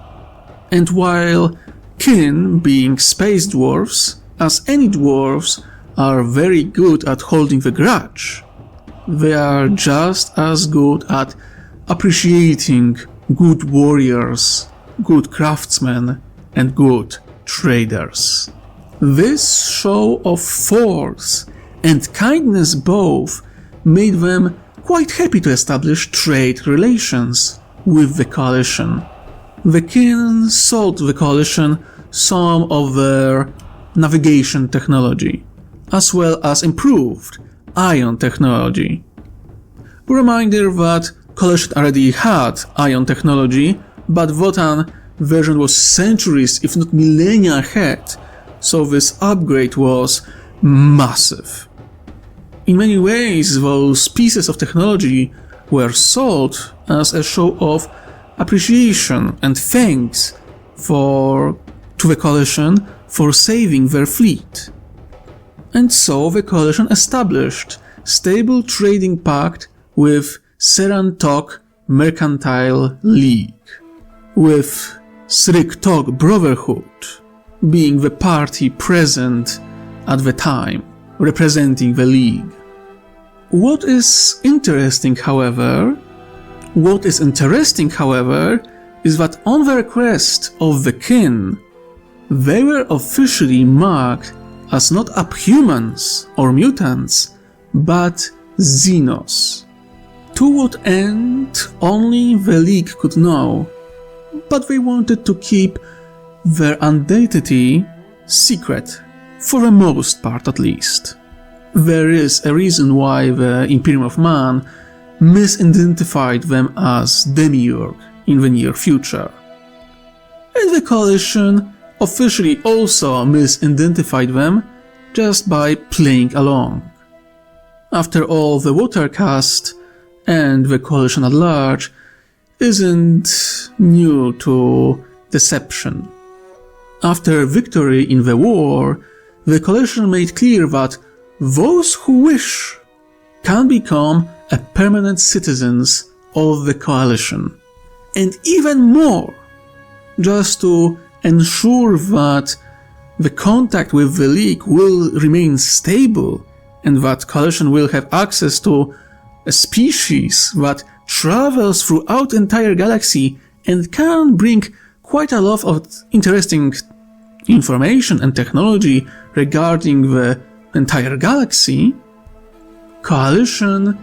And while kin, being space dwarves, as any dwarves, are very good at holding the grudge, they are just as good at appreciating good warriors, good craftsmen, and good traders. This show of force and kindness both made them quite happy to establish trade relations with the coalition. The kin sold to the coalition some of their navigation technology, as well as improved ion technology. Reminder that coalition already had ion technology, but Wotan version was centuries if not millennia ahead, so this upgrade was massive. In many ways, those pieces of technology were sold as a show of appreciation and thanks to the coalition for saving their fleet. And so the coalition established stable trading pact with Seran Tok Mercantile League, with Srik Tok Brotherhood being the party present at the time, representing the League. What is interesting, however, is that on the request of the kin, they were officially marked as not uphumans or mutants, but Xenos. To what end, only the League could know, but they wanted to keep their identity secret, for the most part at least. There is a reason why the Imperium of Man misidentified them as Demiurge in the near future. And the Coalition officially also misidentified them just by playing along. After all, the Watercast and the Coalition at large isn't new to deception. After victory in the war, the Coalition made clear that those who wish can become a permanent citizens of the Coalition. And even more, just to ensure that the contact with the League will remain stable and that Coalition will have access to a species that travels throughout the entire galaxy and can bring quite a lot of interesting information and technology regarding the entire galaxy, Coalition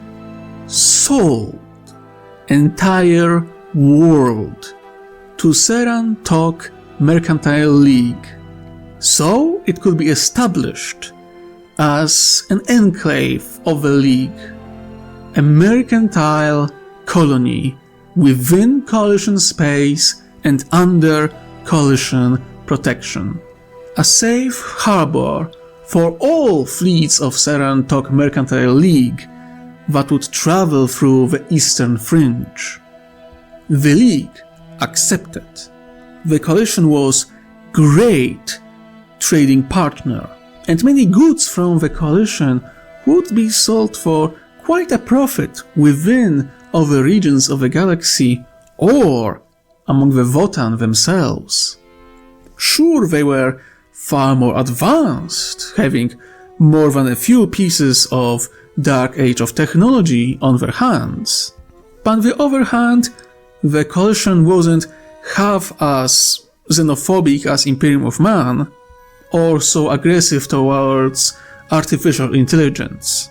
sold entire world to Seran Tok mercantile league, so it could be established as an enclave of the league, a mercantile colony within coalition space and under coalition protection, a safe harbor for all fleets of Serentok Mercantile League that would travel through the eastern fringe. The League accepted. The coalition was great trading partner, and many goods from the coalition would be sold for quite a profit within other regions of the galaxy or among the Votan themselves. Sure, they were far more advanced, having more than a few pieces of Dark Age of technology on their hands. But on the other hand, the coalition wasn't half as xenophobic as Imperium of Man, or so aggressive towards artificial intelligence.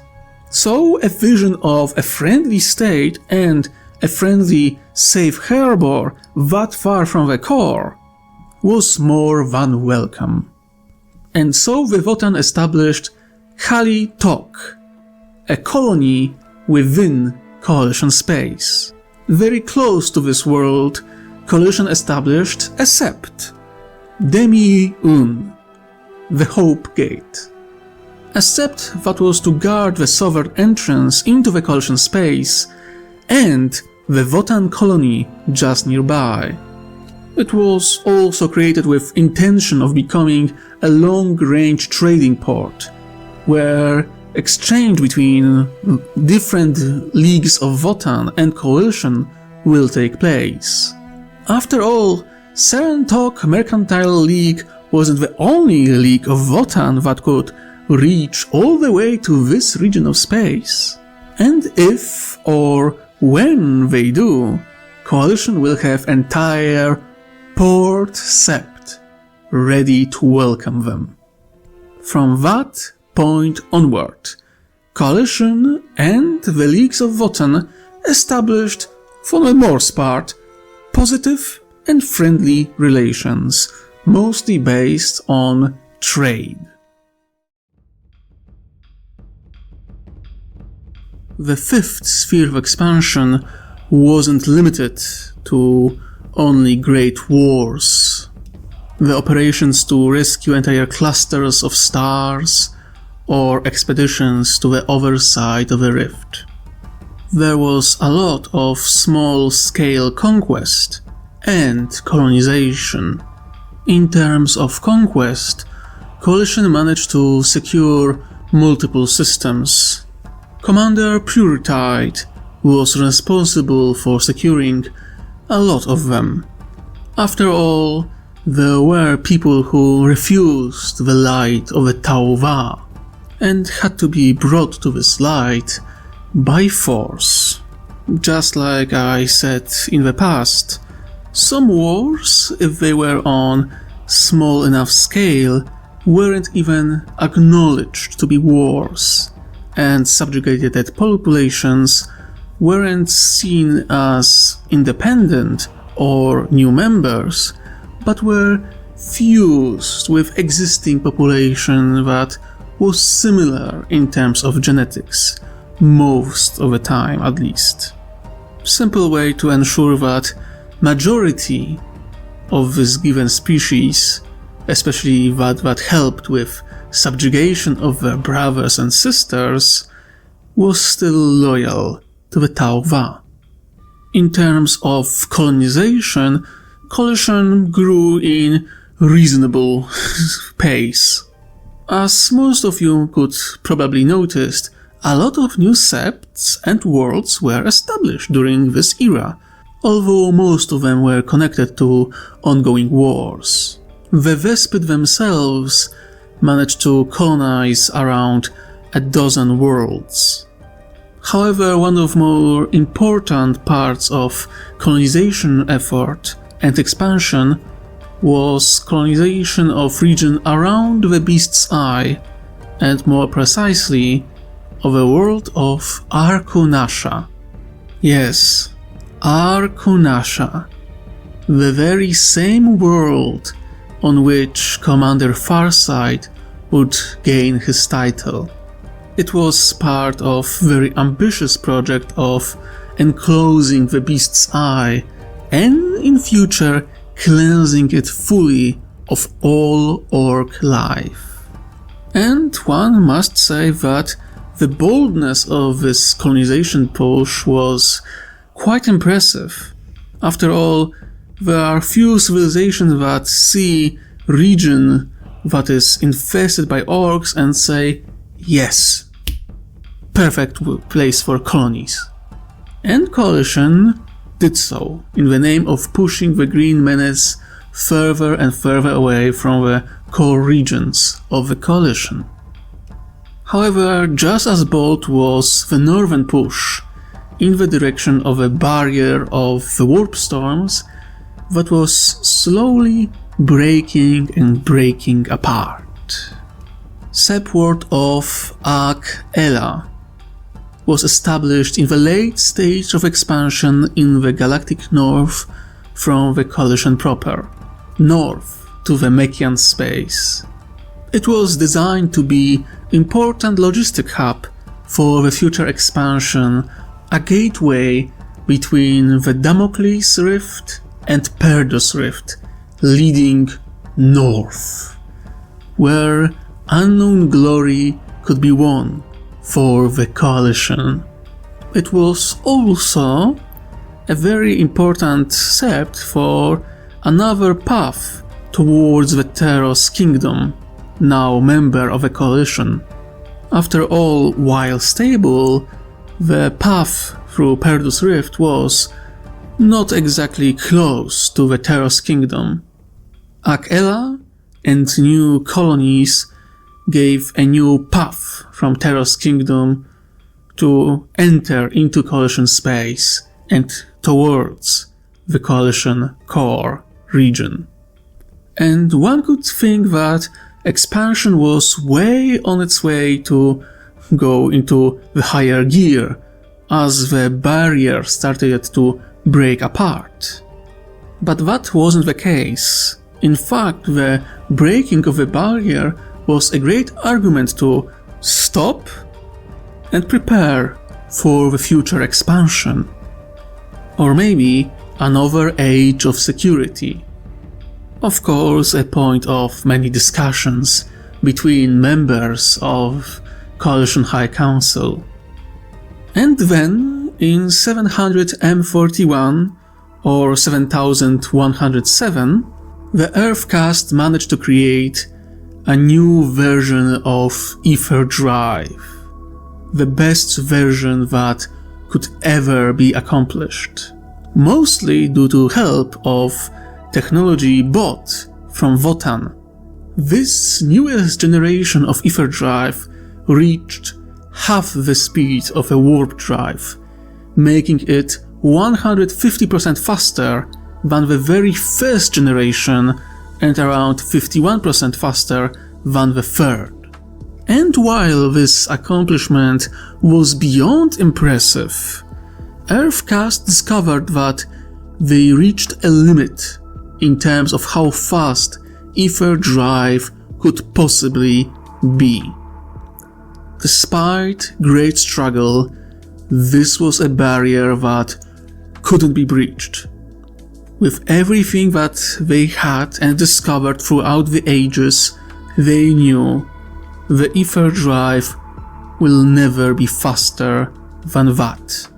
So a vision of a friendly state and a friendly safe harbor that far from the core was more than welcome. And so the Votan established Hali Tok, a colony within coalition space. Very close to this world, coalition established a sept, Demi-Un, the Hope Gate. A sept that was to guard the southern entrance into the coalition space and the Votan colony just nearby. It was also created with intention of becoming a long-range trading port, where exchange between different leagues of Votan and coalition will take place. After all, Serentok Mercantile League wasn't the only league of Votan that could reach all the way to this region of space. And if or when they do, coalition will have entire port sept ready to welcome them. From that point onward, coalition and the leagues of Votan established, for the most part, positive and friendly relations, mostly based on trade. The fifth sphere of expansion wasn't limited to only great wars. The operations to rescue entire clusters of stars or expeditions to the other side of the rift. There was a lot of small-scale conquest and colonization. In terms of conquest, coalition managed to secure multiple systems. Commander Puretide was responsible for securing a lot of them. After all, there were people who refused the light of the Tauva and had to be brought to this light by force. Just like I said in the past, some wars, if they were on small enough scale, weren't even acknowledged to be wars, and subjugated populations weren't seen as independent or new members, but were fused with existing population that was similar in terms of genetics, most of the time at least. Simple way to ensure that majority of this given species, especially that helped with subjugation of their brothers and sisters, was still loyal to the Tauva. In terms of colonization, coalition grew in reasonable pace. As most of you could probably notice, a lot of new septs and worlds were established during this era, although most of them were connected to ongoing wars. The Vespid themselves managed to colonize around a dozen worlds. However, one of the more important parts of colonization effort and expansion was colonization of region around the Beast's Eye, and more precisely, of the world of Arkunasha. Yes, Arkunasha, the very same world on which Commander Farsight would gain his title. It was part of a very ambitious project of enclosing the beast's eye and in future cleansing it fully of all orc life. And one must say that the boldness of this colonization push was quite impressive. After all, there are few civilizations that see a region that is infested by orcs and say, yes, perfect place for colonies. And Coalition did so, in the name of pushing the Green Menace further and further away from the core regions of the Coalition. However, just as bold was the northern push in the direction of a barrier of the warp storms that was slowly breaking apart. Subword of Ak-Ela was established in the late stage of expansion in the galactic north from the Coalition proper, north to the Mechian space. It was designed to be important logistic hub for the future expansion, a gateway between the Damocles Rift and Perdos Rift, leading north, where unknown glory could be won for the Coalition. It was also a very important step for another path towards the Tanan Kingdom, now member of the Coalition. After all, while stable, the path through Perdos Rift was not exactly close to the Tanan Kingdom. Ak-Ela and new colonies gave a new path from Tanan Kingdom to enter into Coalition space and towards the Coalition core region. And one could think that expansion was way on its way to go into the higher gear as the barrier started to break apart. But that wasn't the case. In fact, the breaking of the barrier was a great argument to stop and prepare for the future expansion. Or maybe another age of security. Of course, a point of many discussions between members of Coalition High Council. And then, in 700 M41 or 7107, the Earthcast managed to create a new version of Ether Drive, the best version that could ever be accomplished, mostly due to help of technology bought from Wotan. This newest generation of Ether Drive reached half the speed of a warp drive, making it 150% faster than the very first generation and around 51% faster than the third. And while this accomplishment was beyond impressive, Earthcast discovered that they reached a limit in terms of how fast Ether Drive could possibly be. Despite great struggle, this was a barrier that couldn't be breached. With everything that they had and discovered throughout the ages, they knew the Ether Drive will never be faster than that.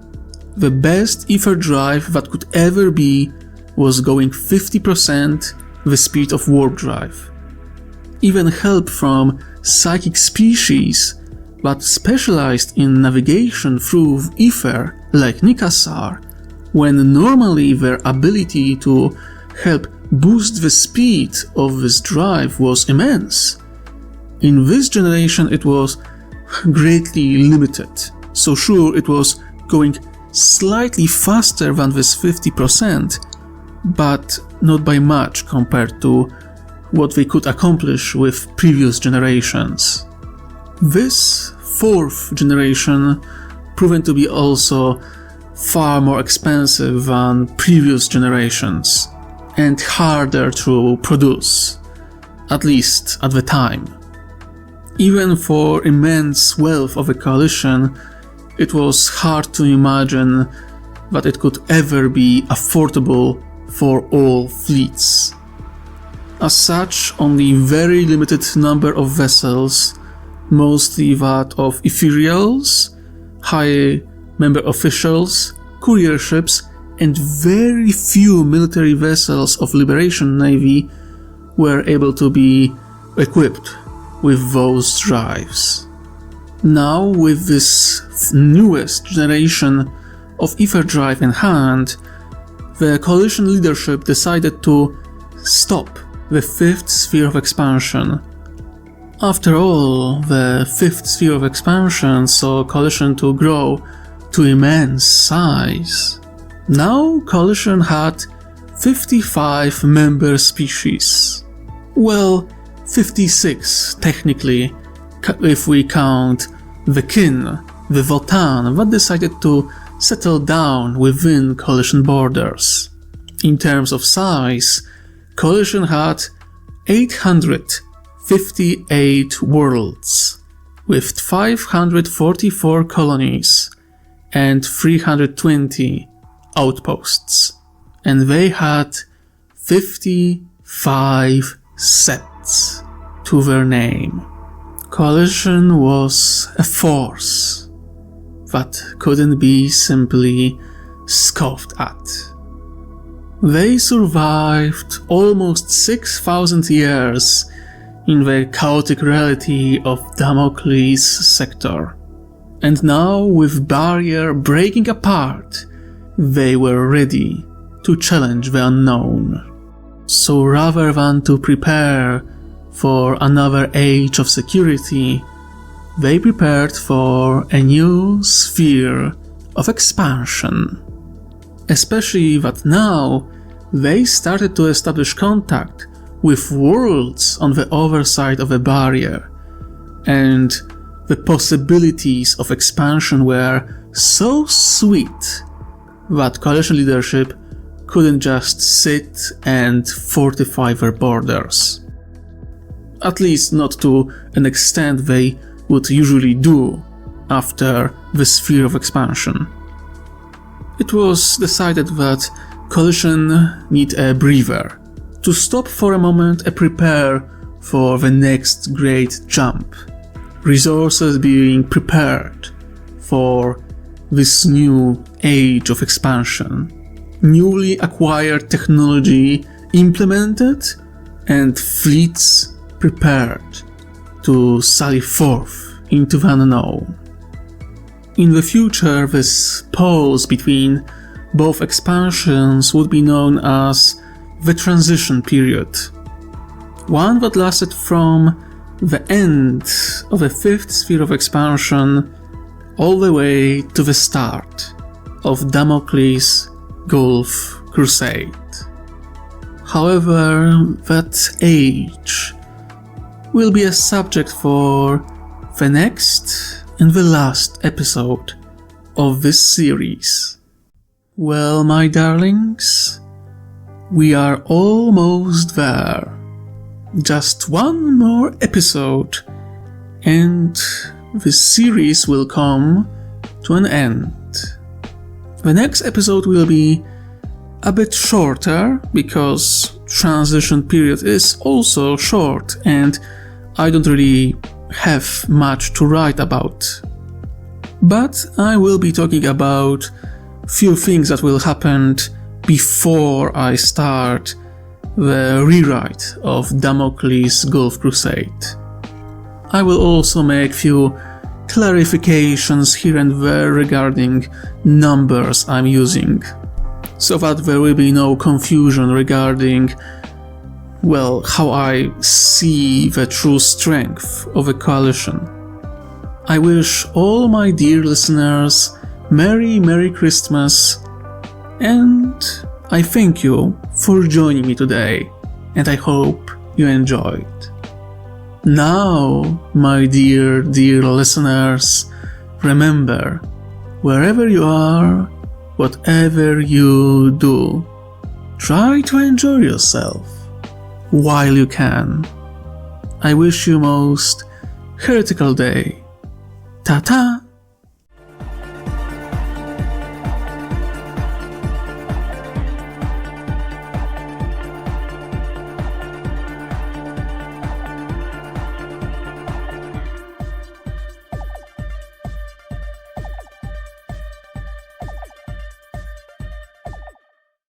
The best Ether Drive that could ever be was going 50% the speed of warp drive. Even help from psychic species that specialized in navigation through ether, like Nikasar, when normally their ability to help boost the speed of this drive was immense. In this generation it was greatly limited, so sure it was going slightly faster than this 50%, but not by much compared to what they could accomplish with previous generations. This fourth generation proven to be also far more expensive than previous generations and harder to produce, at least at the time. Even for immense wealth of a coalition, it was hard to imagine that it could ever be affordable for all fleets. As such, only very limited number of vessels, mostly that of ethereals, high member officials, courier ships, and very few military vessels of Liberation Navy were able to be equipped with those drives. Now, with this newest generation of ether drive in hand, the coalition leadership decided to stop the fifth sphere of expansion. After all, the fifth sphere of expansion saw coalition to grow to immense size. Now coalition had 55 member species. Well, 56 technically, if we count the kin, the Votan, that decided to settle down within coalition borders. In terms of size, coalition had 858 worlds, with 544 colonies and 320 outposts, and they had 55 sets to their name. Coalition was a force that couldn't be simply scoffed at. They survived almost 6,000 years in the chaotic reality of Damocles' sector, and now with barrier breaking apart, they were ready to challenge the unknown. So rather than to prepare for another age of security, they prepared for a new sphere of expansion. Especially that now they started to establish contact with worlds on the other side of the barrier, and the possibilities of expansion were so sweet that coalition leadership couldn't just sit and fortify their borders. At least not to an extent they would usually do after the sphere of expansion. It was decided that coalition need a breather, to stop for a moment and prepare for the next great jump. Resources being prepared for this new age of expansion. Newly acquired technology implemented and fleets prepared to sally forth into the unknown. In the future, this pause between both expansions would be known as the transition period, one that lasted from the end of the fifth sphere of expansion all the way to the start of Damocles' Gulf Crusade. However, that age will be a subject for the next and the last episode of this series. Well, my darlings, we are almost there. Just one more episode and this series will come to an end. The next episode will be a bit shorter because transition period is also short and I don't really have much to write about. But I will be talking about few things that will happen before I start the rewrite of Damocles' Gulf Crusade. I will also make few clarifications here and there regarding numbers I'm using, so that there will be no confusion regarding, well, how I see the true strength of a coalition. I wish all my dear listeners Merry Christmas, and I thank you for joining me today, and I hope you enjoyed. Now, my dear listeners, remember, wherever you are, whatever you do, try to enjoy yourself while you can. I wish you most heretical day. Ta-ta!